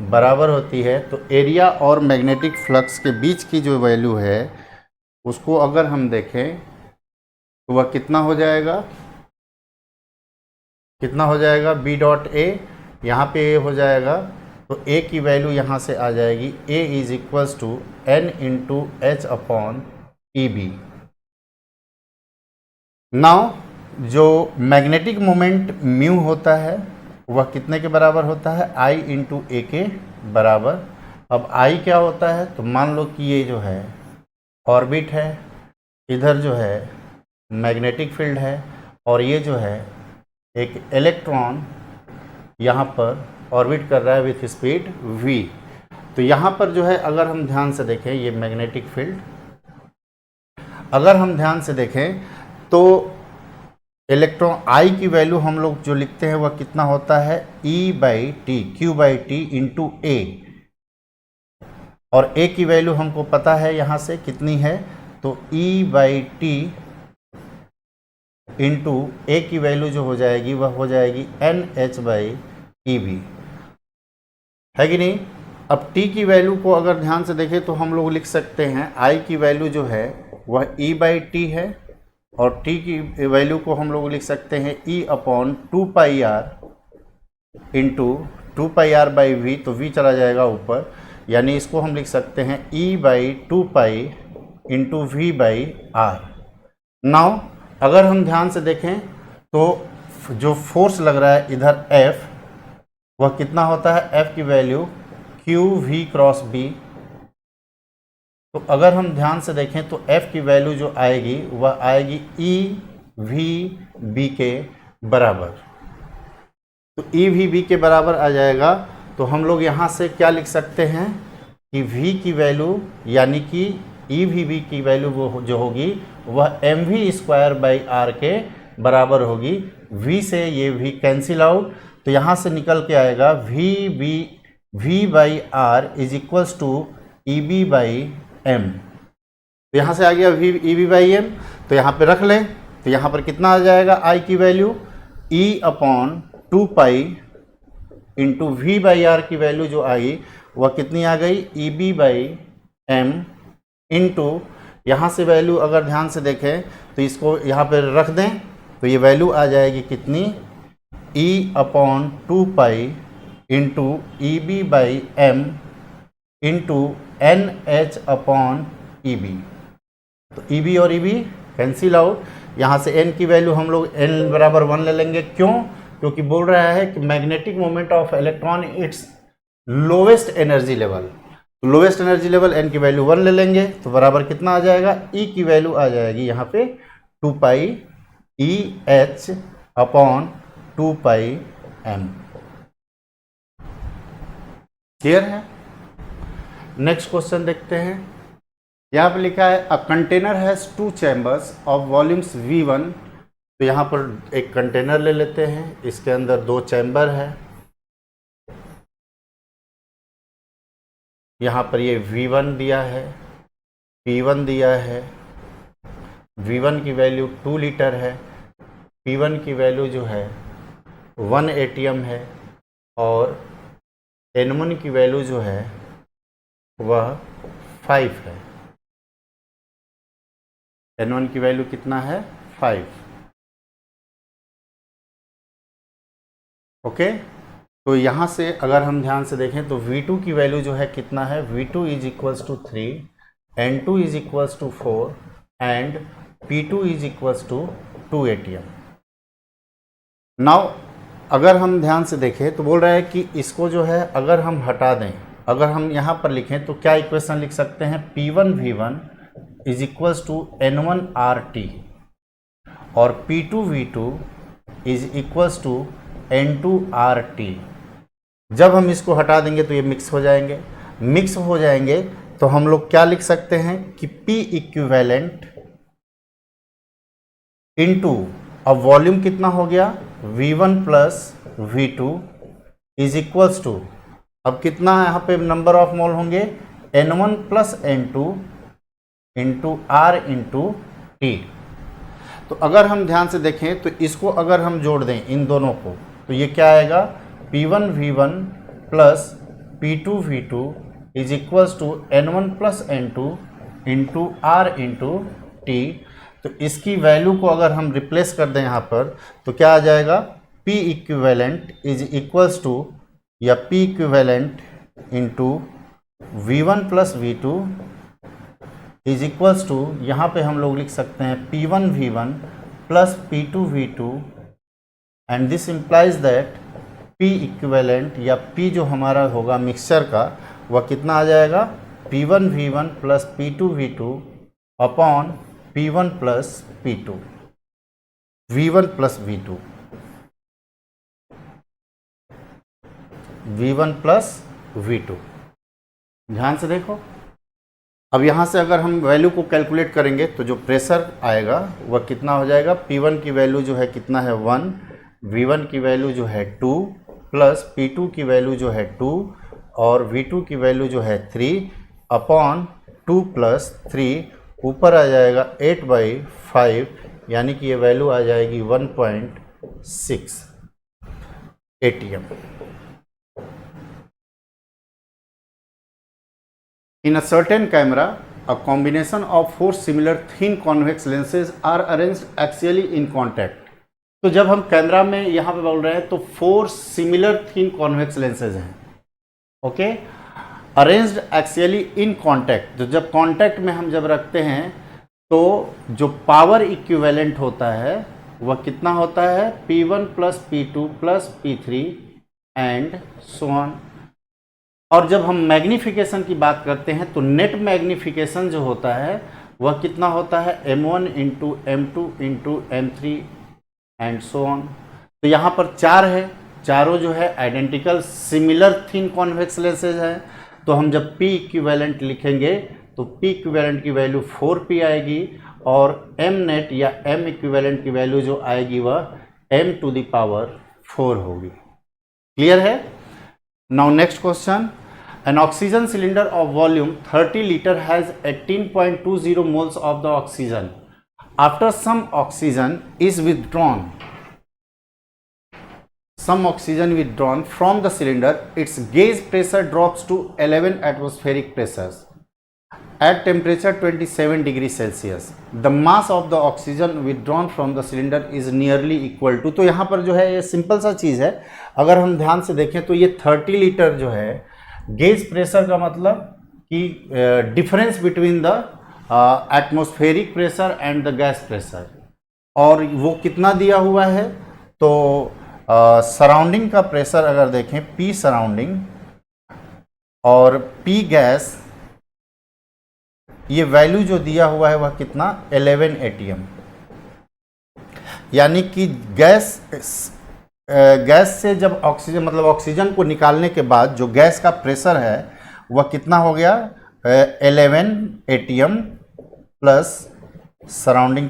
बराबर होती है। तो एरिया और मैग्नेटिक फ्लक्स के बीच की जो वैल्यू है उसको अगर हम देखें तो वह कितना हो जाएगा, कितना हो जाएगा, B.A। यहाँ पे A हो जाएगा, तो A की वैल्यू यहाँ से आ जाएगी, A is equals to N × H/EB। Now जो मैग्नेटिक मोमेंट म्यू होता है वह कितने के बराबर होता है, I × A के बराबर। अब I क्या होता है, तो मान लो कि ये जो है ऑर्बिट है, इधर जो है मैग्नेटिक फील्ड है और ये जो है एक इलेक्ट्रॉन यहाँ पर ऑर्बिट कर रहा है विथ स्पीड v। तो यहाँ पर जो है अगर हम ध्यान से देखें ये मैग्नेटिक फील्ड, अगर हम ध्यान से देखें तो इलेक्ट्रॉन I की वैल्यू हम लोग जो लिखते हैं वह कितना होता है, E/T Q/T × A। और A की वैल्यू हमको पता है यहाँ से कितनी है, तो E/T इंटू A की वैल्यू जो हो जाएगी वह हो जाएगी NH/EB, है कि नहीं। अब T की वैल्यू को अगर ध्यान से देखें तो हम लोग लिख सकते हैं I की वैल्यू जो है वह E/T है और T की वैल्यू को हम लोग लिख सकते हैं E/2πr into 2 pi r by v, तो वी चला जाएगा ऊपर, यानी इसको हम लिख सकते हैं E by 2 pi into we by r. Now अगर हम ध्यान से देखें तो जो फोर्स लग रहा है इधर F, वह कितना होता है, F की value Q V cross B. तो अगर हम ध्यान से देखें तो F की वैल्यू जो आएगी वह आएगी ई वी बी के बराबर। तो ई वी बी के बराबर आ जाएगा, तो हम लोग यहाँ से क्या लिख सकते हैं कि V की वैल्यू यानी कि ई वी बी की वैल्यू वो जो होगी वह M V square by R के बराबर होगी। V से ये V कैंसिल आउट, तो यहाँ से निकल के आएगा V by R is equals to E B by M. तो यहाँ से आ गया ई बी बाई एम, तो यहाँ पे रख लें, तो यहाँ पर कितना आ जाएगा I की value E upon 2 pi into we by R की वैल्यू जो आई वह कितनी आ गई, E B by M into, यहाँ से वैल्यू अगर ध्यान से देखें तो इसको यहाँ पर रख दें, तो ये वैल्यू आ जाएगी कितनी, E upon 2 pi into E B by M into N H upon E B. तो ई बी और ई बी कैंसिल आउट, यहाँ से n की वैल्यू हम लोग n बराबर 1 ले लेंगे। क्यों? क्योंकि बोल रहा है कि magnetic moment of electron it's lowest energy level, तो लोवेस्ट एनर्जी लेवल n की वैल्यू 1 ले लेंगे, तो बराबर कितना आ जाएगा, E की वैल्यू आ जाएगी यहाँ पे 2 पाई ई एच अपॉन 2 पाई एम। क्लियर है? नेक्स्ट क्वेश्चन देखते हैं। यहाँ पर लिखा है a container has 2 chambers of volumes V1। तो यहाँ पर एक कंटेनर ले लेते हैं, इसके अंदर 2 चैम्बर है। यहाँ पर ये V1 दिया है, P1 दिया है। V1 की वैल्यू 2 लीटर है, P1 की वैल्यू जो है 1 ATM है, और N1 की वैल्यू जो है वह 5 है। N1 की वैल्यू कितना है, 5। ओके, तो यहाँ से अगर हम ध्यान से देखें तो V2 की वैल्यू जो है कितना है, V2 is equals to 3, N2 is equals to 4 and P2 is equals to 2 ATM। Now अगर हम ध्यान से देखें तो बोल रहा है कि इसको जो है अगर हम हटा दें, अगर हम यहाँ पर लिखें तो क्या इक्वेशन लिख सकते हैं, P1 V1 is equals to N1 RT और P2 V2 is equals to N2 RT। जब हम इसको हटा देंगे तो ये मिक्स हो जाएंगे, मिक्स हो जाएंगे तो हम लोग क्या लिख सकते हैं कि P इक्विवेलेंट इंटू, अब वॉल्यूम कितना हो गया, V1 plus V2 is equals to, अब कितना यहाँ पे नंबर ऑफ मोल होंगे, N1 plus N2 into R into T। तो अगर हम ध्यान से देखें तो इसको अगर हम जोड़ दें इन दोनों को, तो ये क्या आएगा, P1 V1 plus P2 V2 is equals to N1 plus N2 into R into T। तो इसकी वैल्यू को अगर हम रिप्लेस कर दें यहाँ पर तो क्या आ जाएगा, P equivalent is equals to, या P equivalent into V1 plus V2 is equals to, यहाँ पे हम लोग लिख सकते हैं P1 V1 plus P2 V2 and this implies that P equivalent या P जो हमारा होगा मिक्सचर का वह कितना आ जाएगा, P1 V1 plus P2 V2 upon P1 plus P2, V1 plus V2, V1 plus V2। ध्यान से देखो, अब यहाँ से अगर हम वैल्यू को कैलकुलेट करेंगे तो जो प्रेशर आएगा वह कितना हो जाएगा, P1 की वैल्यू जो है कितना है 1, V1 की वैल्यू जो है 2 प्लस P2 की वैल्यू जो है 2 और V2 की वैल्यू जो है 3 अपॉन 2 प्लस 3, ऊपर आ जाएगा 8/5, यानी कि ये वैल्यू आ जाएगी 1.6 ATM। In a certain camera, a combination of 4 similar thin convex lenses are arranged axially in contact. तो जब हम कैमरा में यहाँ पे बोल रहे हैं तो 4 सिमिलर थिन कॉन्वेक्स लेंसेज हैं, okay, arranged axially in contact. तो जब कांटेक्ट में हम जब रखते हैं तो जो पावर इक्विवेलेंट होता है वह कितना होता है, P1 plus P2 plus P3 and so on. और जब हम मैग्नीफिकेशन की बात करते हैं तो नेट मैग्नीफिकेशन जो होता है वह कितना होता है, M1 into M2 into M3 and so on. तो यहाँ पर 4 है, चारों जो है identical similar thin convex lenses है। तो हम जब P इक्विवेलेंट लिखेंगे तो P इक्विवेलेंट की वैल्यू 4P आएगी और M नेट या M इक्विवेलेंट की वैल्यू जो आएगी वह M टू द पावर 4 होगी। क्लियर है? Now next question, an oxygen cylinder of volume 30 liter has 18.20 moles of the oxygen. After some oxygen withdrawn from the cylinder, its gauge pressure drops to 11 atmospheric pressures at temperature 27 degrees Celsius. The mass of the oxygen withdrawn from the cylinder is nearly equal to। तो यहाँ पर जो है ये सिंपल सा चीज़ है, अगर हम ध्यान से देखें तो ये 30 लीटर जो है गेज प्रेशर का मतलब कि difference between the atmospheric pressure and the gas pressure, और वो कितना दिया हुआ है, तो सराउंडिंग का प्रेशर अगर देखें P सराउंडिंग और P गैस, ये वैल्यू जो दिया हुआ है वह कितना 11 ATM, यानी कि गैस से जब ऑक्सीजन मतलब ऑक्सीजन को निकालने के बाद जो गैस का प्रेशर है वह कितना हो गया 11 ATM प्लस सराउंडिंग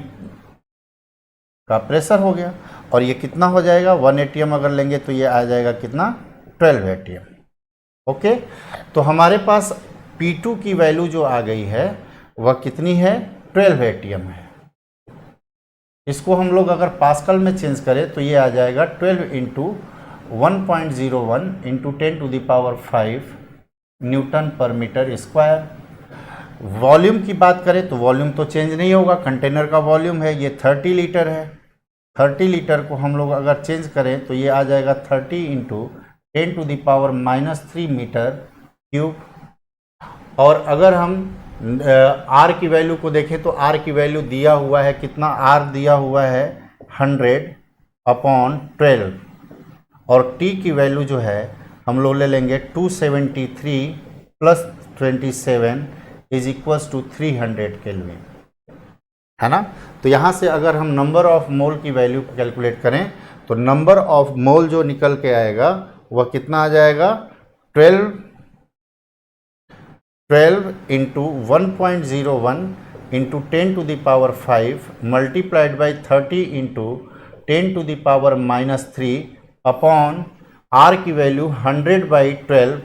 का प्रेशर हो गया, और ये कितना हो जाएगा 1 ATM अगर लेंगे तो ये आ जाएगा कितना 12 ATM। ओके, तो हमारे पास P2 की वैल्यू जो आ गई है वह कितनी है 12 ATM है। इसको हम लोग अगर पास्कल में चेंज करें तो ये आ जाएगा 12 into 1.01 into 10 to the power 5 newton पर मीटर स्क्वायर। वॉल्यूम की बात करें तो वॉल्यूम तो चेंज नहीं होगा, कंटेनर का वॉल्यूम है ये 30 लीटर है। 30 लीटर को हम लोग अगर चेंज करें तो ये आ जाएगा 30 into 10 to the power -3 metre cube. और अगर हम R की वैल्यू को देखें तो R की वैल्यू दिया हुआ है कितना, R दिया हुआ है 100/12, और T की वैल्यू जो है हम लोग ले लेंगे 273 plus 27 is equals to 300 kelvin, है ना। तो यहाँ से अगर हम नंबर ऑफ मोल की वैल्यू कैलकुलेट करें तो नंबर ऑफ मोल जो निकल के आएगा वह कितना आ जाएगा 12 into 1.01 into 10 to the power 5 multiplied by 30 into 10 to the power -3 upon R की वैल्यू 100/12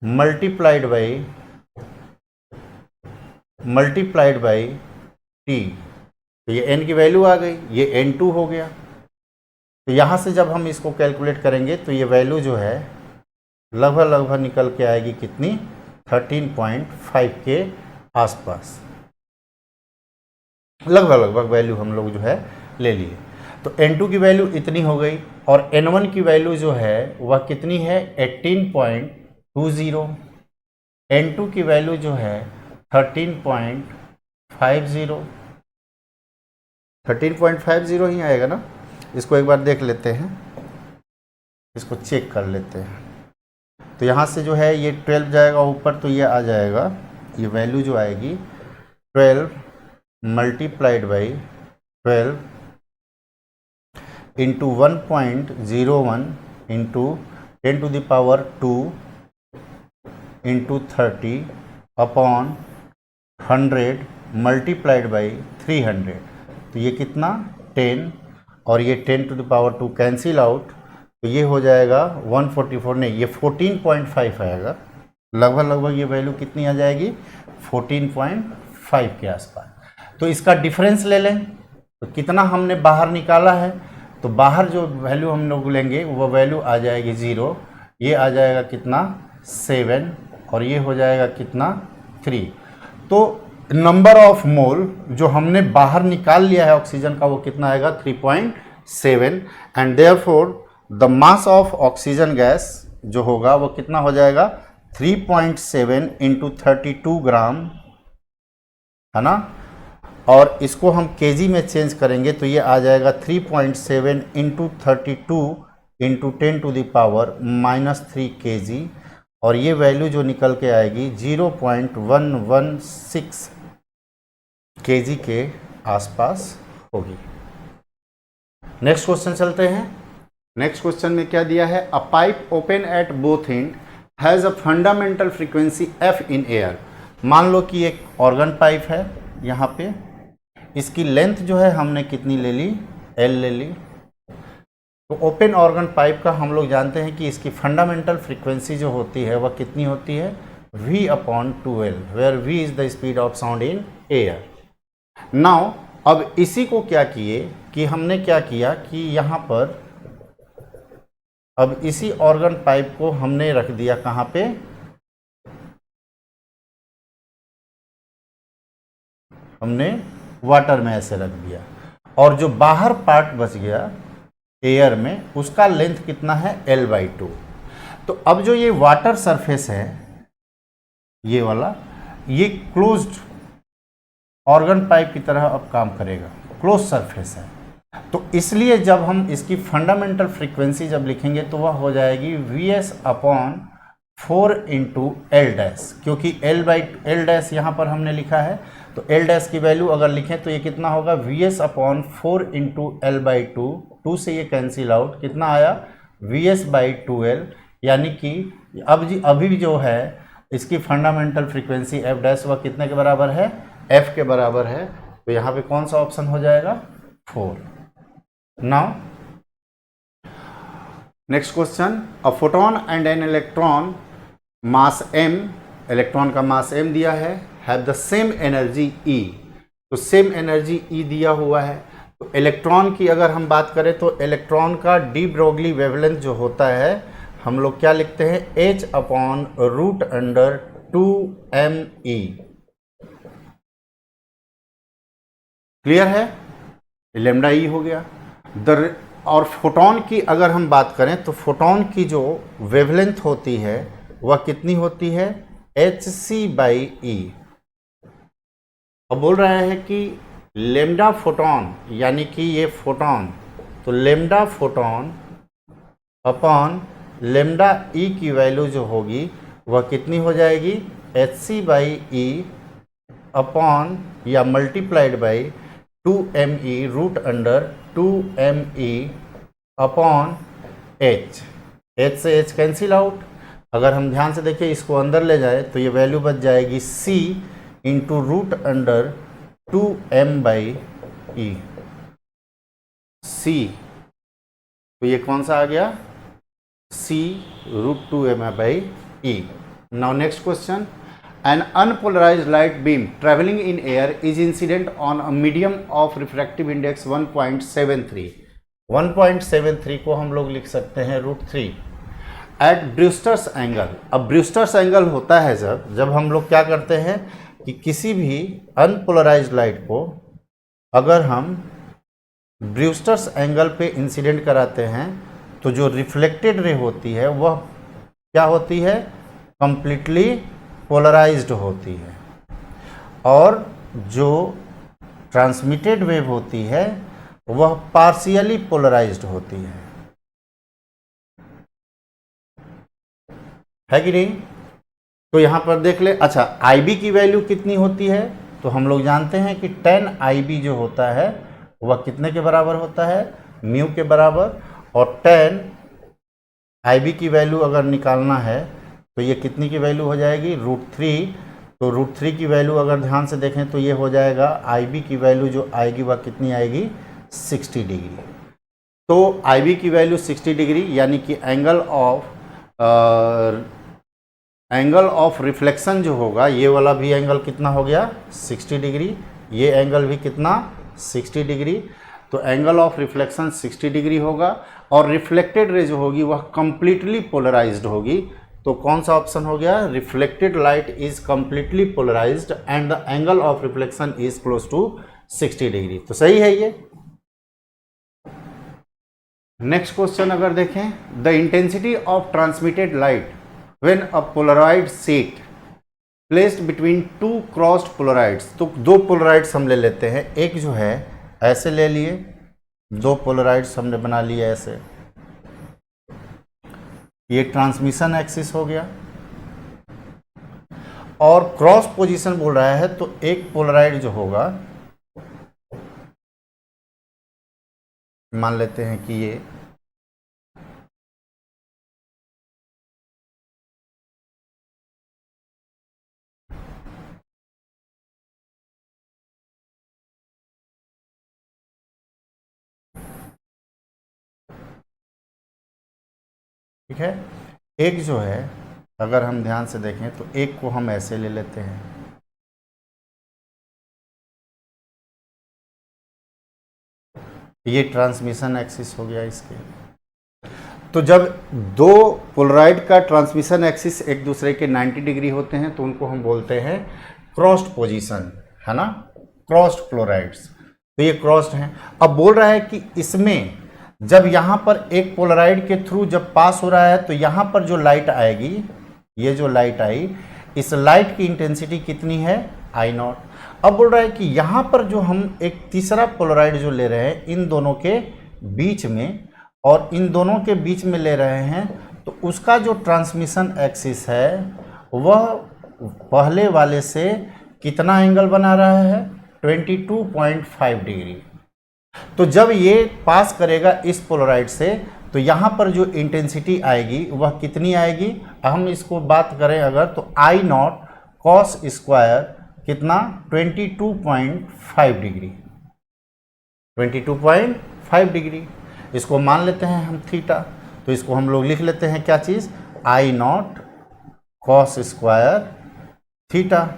मल्टीप्लाइड बाई T। तो ये N की वैल्यू आ गई, ये N2 हो गया। तो यहाँ से जब हम इसको कैलकुलेट करेंगे तो ये वैल्यू जो है लगभग निकल के आएगी कितनी 13.5 के आसपास, लगभग वैल्यू हम लोग जो है ले लिए। तो N2 की वैल्यू इतनी हो गई, और N1 की वैल्यू जो है वह कितनी है 18.20। N2 की वैल्यू जो है 13.50 ही आएगा ना। इसको एक बार देख लेते हैं, इसको चेक कर लेते हैं। तो यहाँ से जो है ये 12 जाएगा ऊपर, तो ये आ जाएगा, ये वैल्यू जो आएगी 12 multiplied by 12 into 1.01 into 10 to the power 2 into 30 upon 100 multiplied by 300। तो ये कितना 10, और ये 10 to the power 2 cancel out, तो ये हो जाएगा 144, नहीं ये 14.5 आएगा। लगभग ये वैल्यू कितनी आ जाएगी 14.5 के आसपास। तो इसका डिफरेंस ले लें तो कितना हमने बाहर निकाला है, तो बाहर जो वैल्यू हम लोग लेंगे वो वैल्यू आ जाएगी 0, ये आ जाएगा कितना 7, और ये हो जाएगा कितना 3। तो नंबर ऑफ मोल जो हमने बाहर निकाल लिया है ऑक्सीजन का वो कितना आएगा 3.7। 7 and therefore the mass of oxygen gas जो होगा वो कितना हो जाएगा 3.7 इंटू 32 ग्राम, है ना। और इसको हम केजी में चेंज करेंगे तो ये आ जाएगा 3.7 into 32 into 10 to the power -3 kg, और ये वैल्यू जो निकल के आएगी 0.116 kg के आसपास होगी। नेक्स्ट क्वेश्चन चलते हैं। नेक्स्ट क्वेश्चन में क्या दिया है, अ pipe open at both and has a fundamental frequency f in air. मान लो कि एक ऑर्गन पाइप है यहाँ पे, इसकी लेंथ जो है हमने कितनी ले ली, L ले ली। तो ओपन ऑर्गन पाइप का हम लोग जानते हैं कि इसकी फंडामेंटल फ्रीक्वेंसी जो होती है वह कितनी होती है, v/2L, where v is the speed of sound in air. Now अब इसी को क्या किए कि हमने क्या किया कि यहाँ पर अब इसी ऑर्गन पाइप को हमने रख दिया कहाँ पे, हमने वाटर में ऐसे रख दिया, और जो बाहर पार्ट बच गया एयर में उसका लेंथ कितना है L/2। तो अब जो ये वाटर सरफेस है ये वाला, ये क्लोज्ड ऑर्गन पाइप की तरह अब काम करेगा, क्लोज सरफेस है। तो इसलिए जब हम इसकी फंडामेंटल फ्रीक्वेंसी जब लिखेंगे तो वह हो जाएगी Vs/4 इंटू L डैश, क्योंकि L डैश यहाँ पर हमने लिखा है, तो L डैश की वैल्यू अगर लिखें तो ये कितना होगा Vs/4 इंटू L/2, 2 से ये कैंसिल आउट, कितना आया Vs/2L, यानी कि अभी जो है इसकी फंडामेंटल फ्रीक्वेंसी f डैश वह कितने के बराबर है, f के बराबर है। तो यहाँ पे कौन सा ऑप्शन हो जाएगा, 4। Now next question, a photon and an electron mass m, electron का मास m दिया है, have the same energy E। तो सेम एनर्जी E दिया हुआ है, तो इलेक्ट्रॉन की अगर हम बात करें तो इलेक्ट्रॉन का डी ब्रोगली वेवलेंथ जो होता है हम लोग क्या लिखते हैं, h/√2m_e। क्लियर है, लैम्डा ई हो गया। और फोटोन की अगर हम बात करें तो फोटोन की जो वेवलेंथ होती है वह कितनी होती है, hc/e। अब बोल रहे हैं कि लैम्डा फोटोन यानी कि ये फोटोन, तो लैम्डा फोटोन अपॉन लैम्डा ई की वैल्यू जो होगी वह कितनी हो जाएगी, hc/e अपॉन या multiplied by 2me√2me upon h। h से h कैंसिल आउट, अगर हम ध्यान से देखें इसको अंदर ले जाए तो ये वैल्यू बच जाएगी c इंटू √2m/e, c। तो ये कौन सा आ गया, c√2m/e। Now next question, an unpolarized light beam traveling in air is incident on a medium of refractive index 1.73। 1.73 को हम लोग लिख सकते हैं √3 एट ब्रूस्टर्स एंगल। अब ब्रूस्टर्स एंगल होता है जब हम लोग क्या करते हैं कि किसी भी अनपोलराइज्ड लाइट को अगर हम ब्रूस्टर्स एंगल पे इंसिडेंट कराते हैं तो जो रिफ्लेक्टेड रे होती है वह क्या होती है, कंप्लीटली पोलराइज्ड होती है, और जो ट्रांसमिटेड वेव होती है वह पार्शियली पोलराइज्ड होती है कि नहीं। तो यहाँ पर देख ले, अच्छा IB की वैल्यू कितनी होती है, तो हम लोग जानते हैं कि 10 IB जो होता है वह कितने के बराबर होता है, म्यू के बराबर, और 10 IB की वैल्यू अगर निकालना है तो ये कितनी की वैल्यू हो जाएगी, √3। तो √3 की वैल्यू अगर ध्यान से देखें तो ये हो जाएगा IB की वैल्यू जो आएगी वह कितनी आएगी, 60 डिग्री। तो IB की वैल्यू 60 डिग्री, यानी कि एंगल ऑफ रिफ्लेक्शन जो होगा ये वाला भी एंगल कितना हो गया, 60 डिग्री, ये एंगल भी कितना, 60 डिग्री। तो एंगल ऑफ रिफ्लेक्शन 60 डिग्री होगा, और रिफ्लेक्टेड रे जो होगी वह कंप्लीटली पोलराइज्ड होगी। तो कौन सा ऑप्शन हो गया, reflected light is completely polarised and the angle of reflection is close to 60 degree. तो सही है ये। नेक्स्ट क्वेश्चन अगर देखें, the intensity of transmitted light when a polaroid sheet placed between two crossed polaroids. तो दो पोलराइड्स हम ले लेते हैं, एक जो है ऐसे ले लिए, दो पोलराइड्स हमने बना लिए ऐसे, ये ट्रांसमिशन एक्सिस हो गया, और क्रॉस पोजीशन बोल रहा है तो एक पोलराइड जो होगा, मान लेते हैं कि ये ठीक है, एक जो है अगर हम ध्यान से देखें तो एक को हम ऐसे ले लेते हैं, ये ट्रांसमिशन एक्सिस हो गया इसके। तो जब दो पोलराइड का ट्रांसमिशन एक्सिस एक दूसरे के 90 डिग्री होते हैं तो उनको हम बोलते हैं क्रॉस्ड पोजीशन, है ना, क्रॉस्ड पोलराइड्स। तो ये क्रॉस्ड हैं। अब बोल रहा है कि इसमें जब यहाँ पर एक पोलराइड के थ्रू जब पास हो रहा है तो यहाँ पर जो लाइट आएगी, ये जो लाइट आई, इस लाइट की इंटेंसिटी कितनी है, आई नॉट। अब बोल रहा है कि यहाँ पर जो हम एक तीसरा पोलराइड जो ले रहे हैं इन दोनों के बीच में, और इन दोनों के बीच में ले रहे हैं, तो उसका जो ट्रांसमिशन एक्सिस है वह पहले वाले से कितना एंगल बना रहा है, 22.5 डिग्री। तो जब ये पास करेगा इस पोलराइड से तो यहाँ पर जो इंटेंसिटी आएगी वह कितनी आएगी, हम इसको बात करें अगर तो आई नॉट कॉस स्क्वायर कितना, 22.5 डिग्री, 22.5 डिग्री। इसको मान लेते हैं हम थीटा, तो इसको हम लोग लिख लेते हैं क्या चीज़, आई नॉट कॉस स्क्वायर थीटा।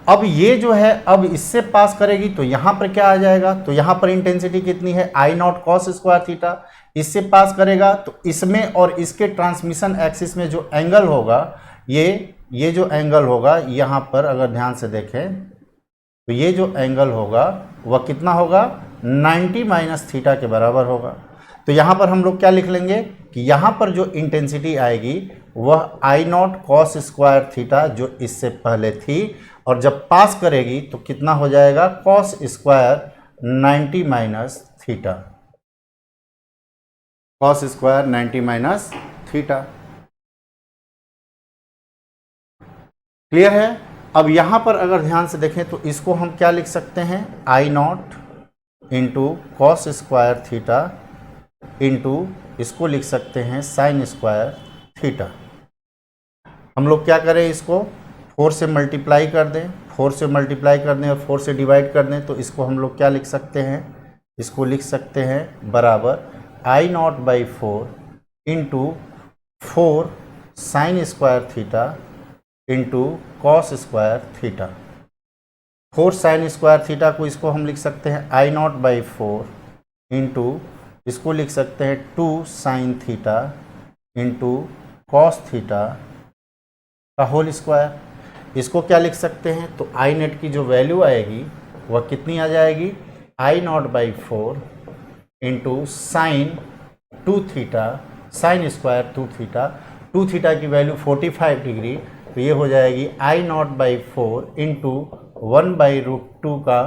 अब ये जो है अब इससे पास करेगी तो यहाँ पर क्या आ जाएगा, तो यहाँ पर इंटेंसिटी कितनी है, आई नॉट कॉस स्क्वायर थीटा। इससे पास करेगा तो इसमें और इसके ट्रांसमिशन एक्सिस में जो एंगल होगा, ये जो एंगल होगा यहाँ पर अगर ध्यान से देखें तो ये जो एंगल होगा वह कितना होगा, 90 माइनस थीटा के बराबर होगा। तो यहाँ पर हम लोग क्या लिख लेंगे कि यहाँ पर जो इंटेंसिटी आएगी वह आई नॉट कॉस स्क्वायर थीटा जो इससे पहले थी, और जब पास करेगी तो कितना हो जाएगा, cos square 90 minus theta, cos square 90 minus theta. Clear है। अब यहाँ पर अगर ध्यान से देखें तो इसको हम क्या लिख सकते हैं, I naught into cos square theta into इसको लिख सकते हैं साइन स्क्वायर थीटा। हम लोग क्या करें, इसको 4 से मल्टीप्लाई कर दें, 4 से मल्टीप्लाई कर दें और 4 से डिवाइड कर दें, तो इसको हम लोग क्या लिख सकते हैं, इसको लिख सकते हैं बराबर I naught by 4 into 4 sine square theta into cos square theta. 4 sine square theta को इसको हम लिख सकते हैं आई नॉट बाई 4 इंटू इसको लिख सकते हैं 2 sine theta into cos theta का होल स्क्वायर। इसको क्या लिख सकते हैं, तो आई नेट की जो वैल्यू आएगी वह कितनी आ जाएगी, I naught by 4 into sine 2 theta, sine square 2 theta, 2 theta की वैल्यू 45 डिग्री, तो ये हो जाएगी I naught by 4 into 1 by root 2 का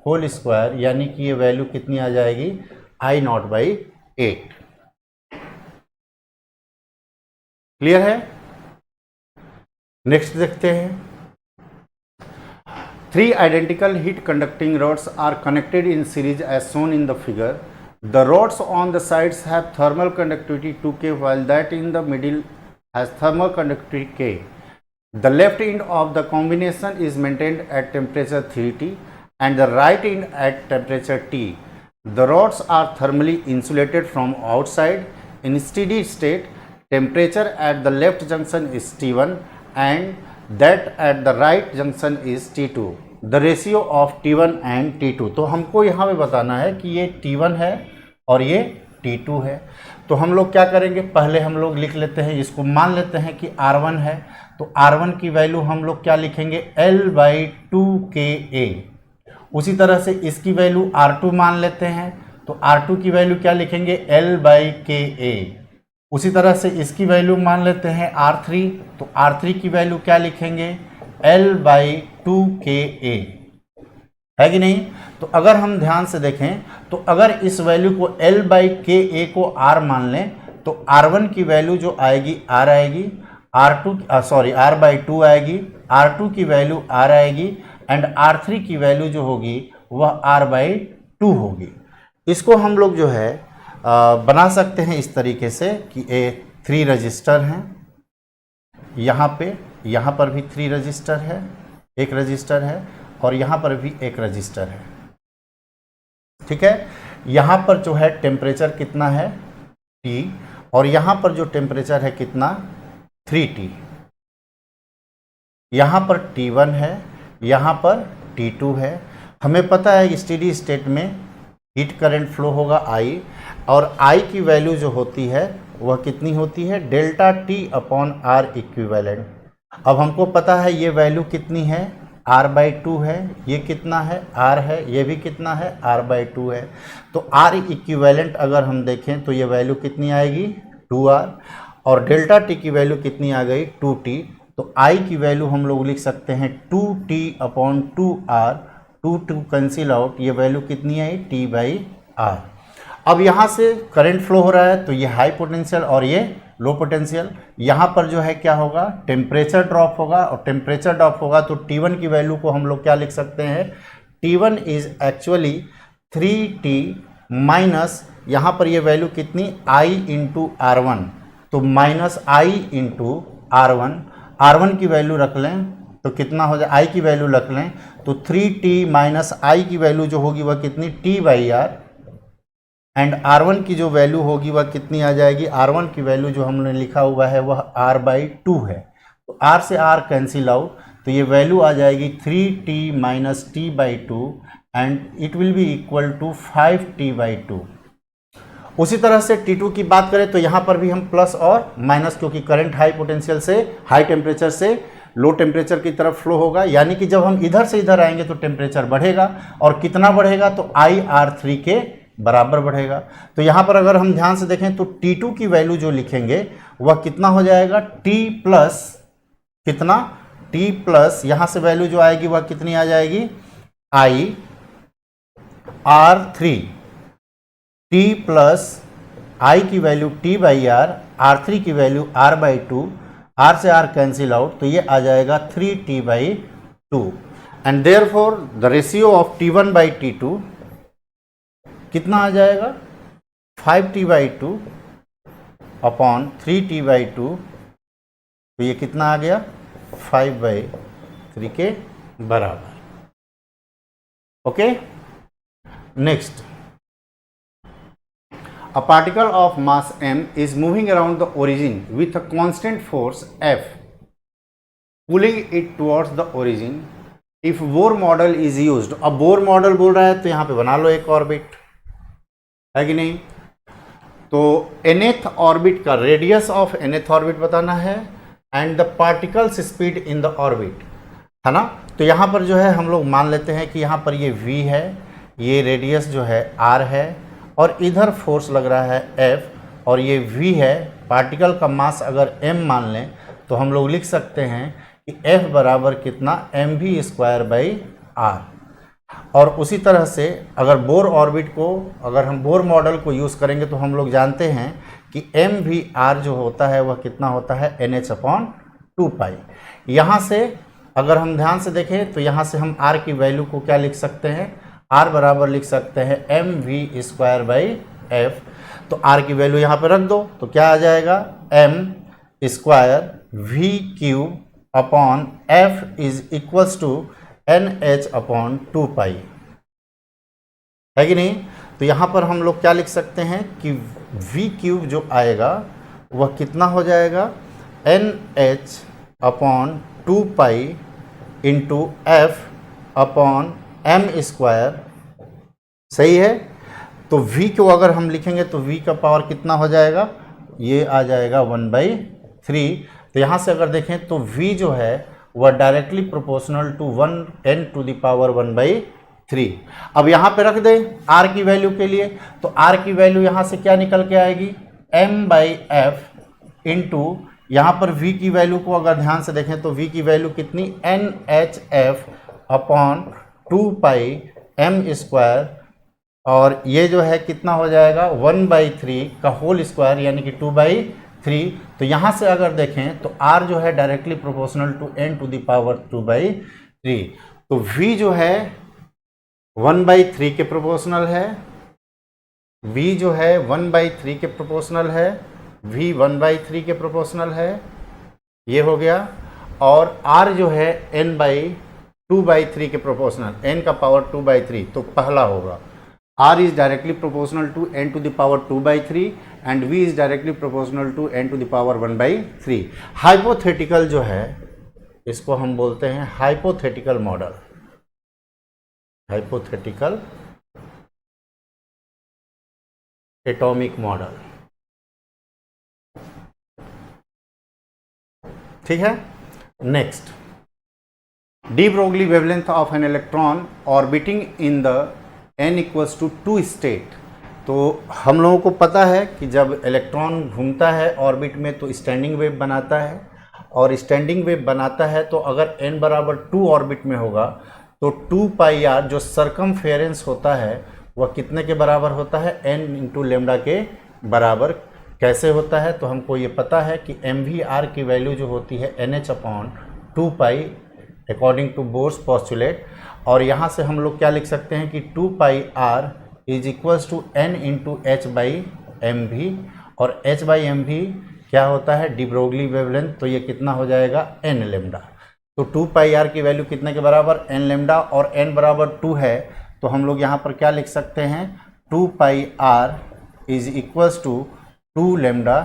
होल स्क्वायर, यानी कि ये वैल्यू कितनी आ जाएगी, आई नॉट बाई 8। क्लियर है। नेक्स्ट देखते हैं, 3 identical heat conducting rods are connected in series as shown in the figure. The rods on the sides have thermal conductivity 2K while that in the middle has thermal conductivity K. The left end of the combination is maintained at temperature 3T and the right end at temperature T. The rods are thermally insulated from outside. In steady state, temperature at the left junction is T1 and that at the right junction is T2. The ratio of T1 and T2. तो हमको यहाँ पे बताना है कि ये T1 है और ये T2 है। तो हम लोग क्या करेंगे, पहले हम लोग लिख लेते हैं, इसको मान लेते हैं कि R1 है, तो R1 की वैल्यू हम लोग क्या लिखेंगे, L/2KA। उसी तरह से इसकी वैल्यू R2 मान लेते हैं, तो R2 की वैल्यू क्या लिखेंगे, L/KA। उसी तरह से इसकी वैल्यू मान लेते हैं R3, तो R3 की वैल्यू क्या लिखेंगे, L/2KA, है कि नहीं। तो अगर हम ध्यान से देखें तो अगर इस वैल्यू को L/KA को R मान लें तो R1 की वैल्यू जो आएगी R आएगी, R/2 आएगी, R2 की वैल्यू R आएगी एंड R3 की वैल्यू जो होगी वह R/2 होगी। इसको हम लोग जो है बना सकते हैं इस तरीके से कि ये 3 रजिस्टर हैं, यहाँ पर भी 3 रजिस्टर है, एक रजिस्टर है और यहाँ पर भी एक रजिस्टर है, ठीक है। यहाँ पर जो है टेम्परेचर कितना है T और यहाँ पर जो टेम्परेचर है कितना 3T। यहाँ पर T1 है, यहाँ पर T2 है। हमें पता है कि स्टेडी स्टेट में हीट करंट फ्लो होगा I और I की वैल्यू जो होती है वह कितनी होती है, डेल्टा T/R इक्विवेलेंट। अब हमको पता है ये वैल्यू कितनी है, R/2 है, ये कितना है R है, ये भी कितना है R/2 है। तो R इक्विवेलेंट अगर हम देखें तो ये वैल्यू कितनी आएगी 2R और डेल्टा T की वैल्यू कितनी आ गई 2T। तो I की वैल्यू हम लोग लिख सकते हैं 2T/2R, 2 कैंसिल आउट, ये वैल्यू कितनी आई T/R। अब यहाँ से करंट फ्लो हो रहा है तो ये हाई पोटेंशियल और ये लो पोटेंशियल। यहाँ पर जो है क्या होगा, टेम्परेचर ड्रॉप होगा और टेम्परेचर ड्रॉप होगा तो T1 की वैल्यू को हम लोग क्या लिख सकते हैं, T1 is actually 3T minus, यहाँ पर ये वैल्यू कितनी I इंटू R1, तो माइनस I इंटू R1 की वैल्यू रख लें तो कितना हो जाए, I की वैल्यू रख लें तो 3T माइनस I की वैल्यू जो होगी वह कितनी T/R एंड R1 की जो वैल्यू होगी वह कितनी आ जाएगी, R1 की वैल्यू जो हमने लिखा हुआ है वह R/2 है। तो R से R कैंसिल आउट तो ये वैल्यू आ जाएगी 3T minus T/2 and it will be equal to 5T/2। उसी तरह से T2 की बात करें तो यहाँ पर भी हम प्लस और माइनस, क्योंकि करंट हाई पोटेंशियल से हाई टेम्परेचर से लो टेम्परेचर की तरफ फ्लो होगा, यानी कि जब हम इधर से इधर आएंगे तो टेम्परेचर बढ़ेगा और कितना बढ़ेगा तो IR3 के बराबर बढ़ेगा। तो यहाँ पर अगर हम ध्यान से देखें तो T2 की वैल्यू जो लिखेंगे वह कितना हो जाएगा T प्लस कितना T प्लस, यहाँ से वैल्यू जो आएगी वह कितनी आ जाएगी IR3, T प्लस I की वैल्यू T/R, R3 की वैल्यू R/2, R से R कैंसिल आउट तो ये आ जाएगा 3T/2 and therefore the ratio of T1/T2 कितना आ जाएगा 5T/2 अपॉन 3T/2, तो ये कितना आ गया 5/3 के बराबर। Okay, next, a particle of mass m is moving around the origin with a constant force F, pulling it towards the origin if Bohr model is used। अब बोर मॉडल बोल रहा है तो यहाँ पे बना लो एक ऑर्बिट, है कि नहीं। तो nth ऑर्बिट का रेडियस ऑफ nth ऑर्बिट बताना है and the particles speed in the orbit, है ना। तो यहाँ पर जो है हम लोग मान लेते हैं कि यहाँ पर ये v है, ये रेडियस जो है r है और इधर फोर्स लग रहा है F और ये v है। पार्टिकल का मास अगर m मान लें तो हम लोग लिख सकते हैं कि F बराबर कितना mv²/r। और उसी तरह से अगर बोर ऑर्बिट को, अगर हम बोर मॉडल को यूज़ करेंगे तो हम लोग जानते हैं कि mvr जो होता है वह कितना होता है nh/2π। यहाँ से अगर हम ध्यान से देखें तो यहाँ से हम r की वैल्यू को क्या लिख सकते हैं, r बराबर लिख सकते हैं mv²/f। तो r की वैल्यू यहाँ पे रख दो तो क्या आ जाएगा m²v³ is equals to nh/2π, है कि नहीं। तो यहाँ पर हम लोग क्या लिख सकते हैं कि v³ जो आएगा वह कितना हो जाएगा nh/2π इंटू f/m², सही है। तो v को अगर हम लिखेंगे तो v का पावर कितना हो जाएगा, ये आ जाएगा 1/3। तो यहाँ से अगर देखें तो v जो है वह डायरेक्टली प्रोपोर्शनल टू 1 10⁻⁴ 3। अब यहाँ पे रख दें r की वैल्यू के लिए, तो r की वैल्यू यहाँ से क्या निकल के आएगी, m/f इंटू यहाँ पर v की वैल्यू को अगर ध्यान से देखें तो v की वैल्यू कितनी, NHF अपॉन 2πm², और ये जो है कितना हो जाएगा 1/3 का होल स्क्वायर यानी कि 2/3। तो यहाँ से अगर देखें तो r जो है डायरेक्टली प्रोपोर्शनल टू n⁻² 2/3, तो v जो है 1/3 के प्रोपोर्शनल है, v जो है 1/3 के प्रोपोर्शनल है, v 1/3 के प्रोपोर्शनल है, ये हो गया। और r जो है n/2/3 के प्रोपोर्शनल, n का पावर 2/3, तो पहला होगा r is directly proportional to n⁻² 2/3 and v is directly proportional to n⁻³ 1/3। Hypothetical जो है इसको हम बोलते हैं hypothetical model, hypothetical atomic model, ठीक है। Next, de Broglie wavelength of an electron orbiting in the n=2 state. तो हम लोगों को पता है कि जब इलेक्ट्रॉन घूमता है ऑर्बिट में तो स्टैंडिंग वेव बनाता है, और स्टैंडिंग वेव बनाता है तो अगर n बराबर 2 ऑर्बिट में होगा तो 2πr जो सरकमफेरेंस होता है वह कितने के बराबर होता है, n × लैम्डा के बराबर। कैसे होता है, तो हमको ये पता है कि mvr की वैल्यू जो होती है NH/2π according to bourse postulate, और यहाँ से हम लोग क्या लिख सकते हैं कि 2πr = n × h/mv, और h/mv क्या होता है, डी ब्रोगली वेवलेंथ, तो ये कितना हो जाएगा n लैम्डा। तो 2πr की वैल्यू कितने के बराबर, n लैम्डा, और n बराबर 2 है तो हम लोग यहाँ पर क्या लिख सकते हैं, 2πr = 2 लैम्डा,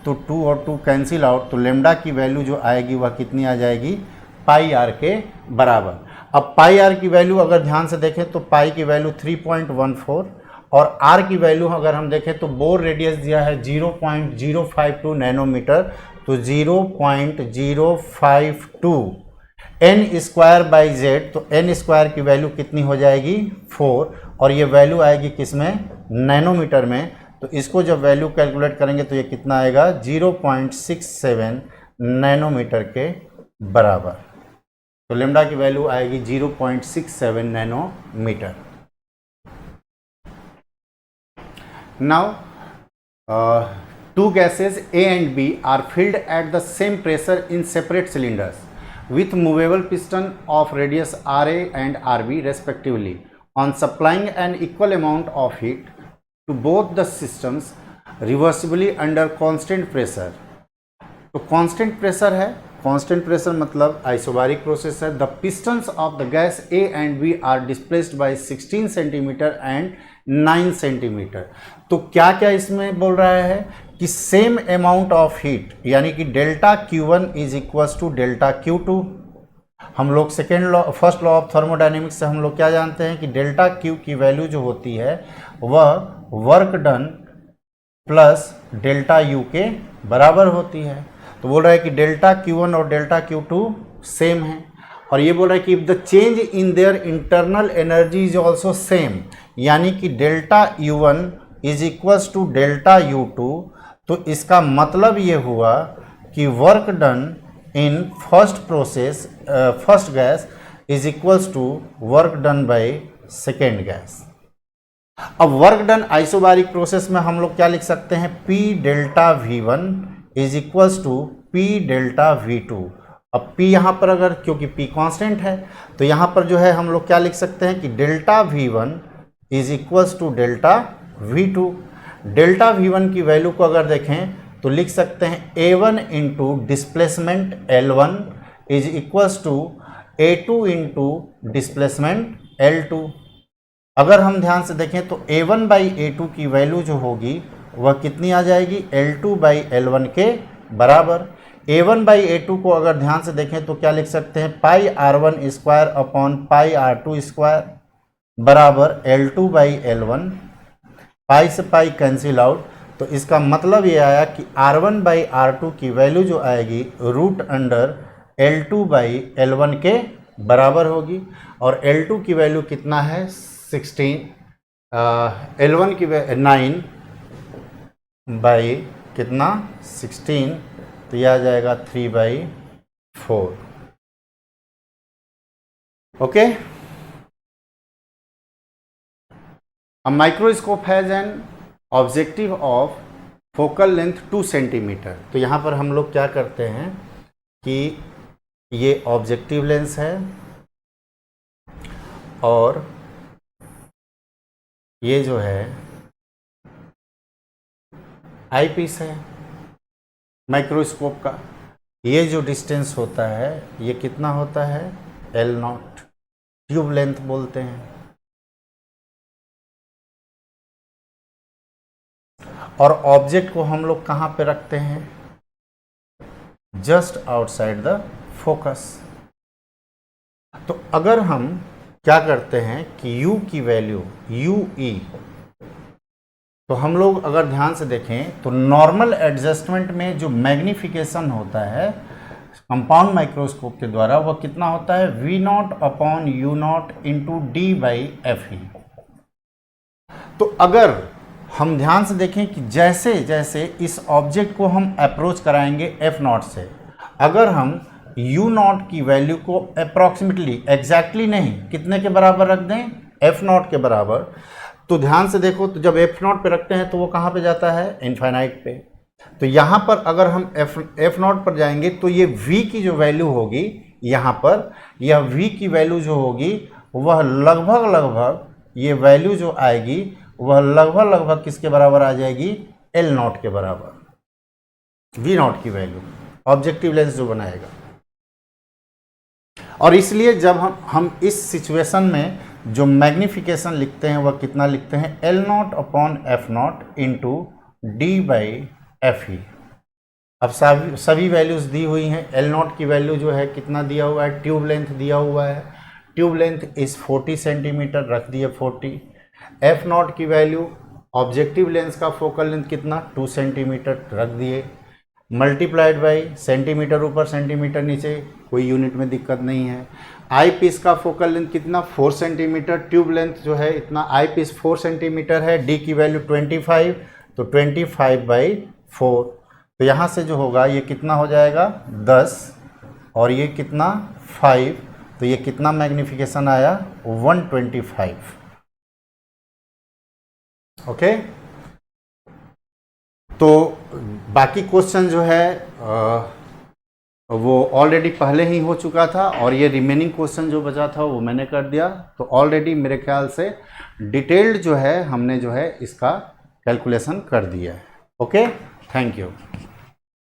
तो 2 और 2 कैंसिल आउट, तो लैम्डा की वैल्यू जो आएगी वह कितनी आ जाएगी, πr के बराबर। अब πr की वैल्यू अगर ध्यान से देखें तो पाई की वैल्यू 3.14, और r की वैल्यू अगर हम देखें तो बोर रेडियस दिया है 0.052 नैनोमीटर, तो 0.052 n² तो n² की वैल्यू कितनी हो जाएगी 4, और ये वैल्यू आएगी किसमें, नैनोमीटर में। तो इसको जब वैल्यू कैलकुलेट करेंगे तो ये कितना आएगा, 0.67 नैनोमीटर के बराबर। तो लैम्डा की वैल्यू आएगी 0.67 nanometre. Now two gases A and B are filled at the same pressure in separate cylinders with movable piston of radius RA and RB respectively. On supplying an equal amount of heat to both the systems reversibly under constant pressure. तो कांस्टेंट प्रेशर है, कांस्टेंट प्रेशर मतलब आइसोबारिक प्रोसेस है। The pistons of the gas A and B are displaced by 16 centimetre and 9 centimetre. तो क्या क्या इसमें बोल रहा है कि सेम अमाउंट ऑफ हीट, यानी कि डेल्टा Q1 = डेल्टा Q2। हम लोग फर्स्ट लॉ ऑफ थर्मोडायनेमिक्स से हम लोग क्या जानते हैं कि डेल्टा Q की वैल्यू जो होती है वह work done plus delta U के बराबर होती है। तो बोल रहा है कि डेल्टा Q1 और डेल्टा Q2 सेम है, और ये बोल रहा है कि if the change in their internal energy is also same, यानी कि डेल्टा U1 = डेल्टा U2। तो इसका मतलब ये हुआ कि work done in first gas is equals to work done by second gas. अब वर्क डन आइसोबारिक प्रोसेस में हम लोग क्या लिख सकते हैं, P delta V1 is equals to P delta V2। अब P यहाँ पर अगर, क्योंकि P कांस्टेंट है, तो यहाँ पर जो है हम लोग क्या लिख सकते हैं कि delta V1 is equals to delta V2। Delta V1 की वैल्यू को अगर देखें तो लिख सकते हैं A1 into displacement L1 is equals to A2 into displacement L2। अगर हम ध्यान से देखें तो A1/A2 की वैल्यू जो होगी वह कितनी आ जाएगी, L2/L1 के बराबर। A1/A2 को अगर ध्यान से देखें तो क्या लिख सकते हैं, πr1² अपॉन πr2² बराबर L2/L1। पाई से पाई कैंसिल आउट, तो इसका मतलब ये आया कि R1/R2 की वैल्यू जो आएगी √L2/L1 के बराबर होगी, और L2 की वैल्यू कितना है 16, L1 की 9 बाई कितना 16, तो यह आ जाएगा 3/4। Okay, A microscope has an objective of focal length 2 centimetre. तो यहाँ पर हम लोग क्या करते हैं कि ये ऑब्जेक्टिव लेंस है और ये जो है आई पीस है माइक्रोस्कोप का। ये जो डिस्टेंस होता है ये कितना होता है L0, ट्यूब लेंथ बोलते हैं। और ऑब्जेक्ट को हम लोग कहाँ पे रखते हैं, जस्ट आउटसाइड द फोकस। तो अगर हम क्या करते हैं कि U की वैल्यू UE, तो हम लोग अगर ध्यान से देखें तो नॉर्मल एडजस्टमेंट में जो मैग्निफिकेशन होता है कंपाउंड माइक्रोस्कोप के द्वारा वह कितना होता है V0/U0 इंटू D/FE। तो अगर हम ध्यान से देखें कि जैसे जैसे इस ऑब्जेक्ट को हम अप्रोच कराएंगे F0 से, अगर हम U0 की वैल्यू को अप्रॉक्सीमेटली एग्जैक्टली नहीं कितने के बराबर रख दें F0 के बराबर, तो ध्यान से देखो तो जब F0 पे रखते हैं तो वो कहाँ पे जाता है इनफाइनाइट पे। तो यहाँ पर अगर हम F0 पर जाएंगे तो ये V की जो वैल्यू होगी यहाँ पर, यह V की वैल्यू जो होगी वह लगभग ये वैल्यू जो आएगी वह लगभग किसके बराबर आ जाएगी L0 के बराबर, V0 की वैल्यू ऑब्जेक्टिव लेंस जो बनाएगा। और इसलिए जब हम इस सिचुएशन में जो मैग्निफिकेशन लिखते हैं वह कितना लिखते हैं L0/F0 इंटू D/FE। अब सभी वैल्यूज दी हुई हैं। L0 की वैल्यू जो है कितना दिया हुआ है, ट्यूब लेंथ दिया हुआ है, ट्यूब लेंथ इस 40 सेंटीमीटर रख दिए 40। F0 की वैल्यू ऑब्जेक्टिव लेंस का फोकल लेंथ कितना 2 सेंटीमीटर रख दिए, मल्टीप्लाइड बाई सेंटीमीटर ऊपर सेंटीमीटर नीचे, कोई यूनिट में दिक्कत नहीं है। आई पीस का फोकल लेंथ कितना 4 सेंटीमीटर, ट्यूब लेंथ जो है इतना, आई पीस 4 सेंटीमीटर है, डी की वैल्यू 25, तो 25/4। तो यहाँ से जो होगा ये कितना हो जाएगा 10 और ये कितना 5, तो ये कितना मैग्निफिकेशन आया 125। ओके, तो बाकी क्वेश्चन जो है वो ऑलरेडी पहले ही हो चुका था और ये रिमेनिंग क्वेश्चन जो बचा था वो मैंने कर दिया। तो ऑलरेडी मेरे ख्याल से डिटेल्ड जो है हमने जो है इसका कैलकुलेशन कर दिया है। Okay, thank you.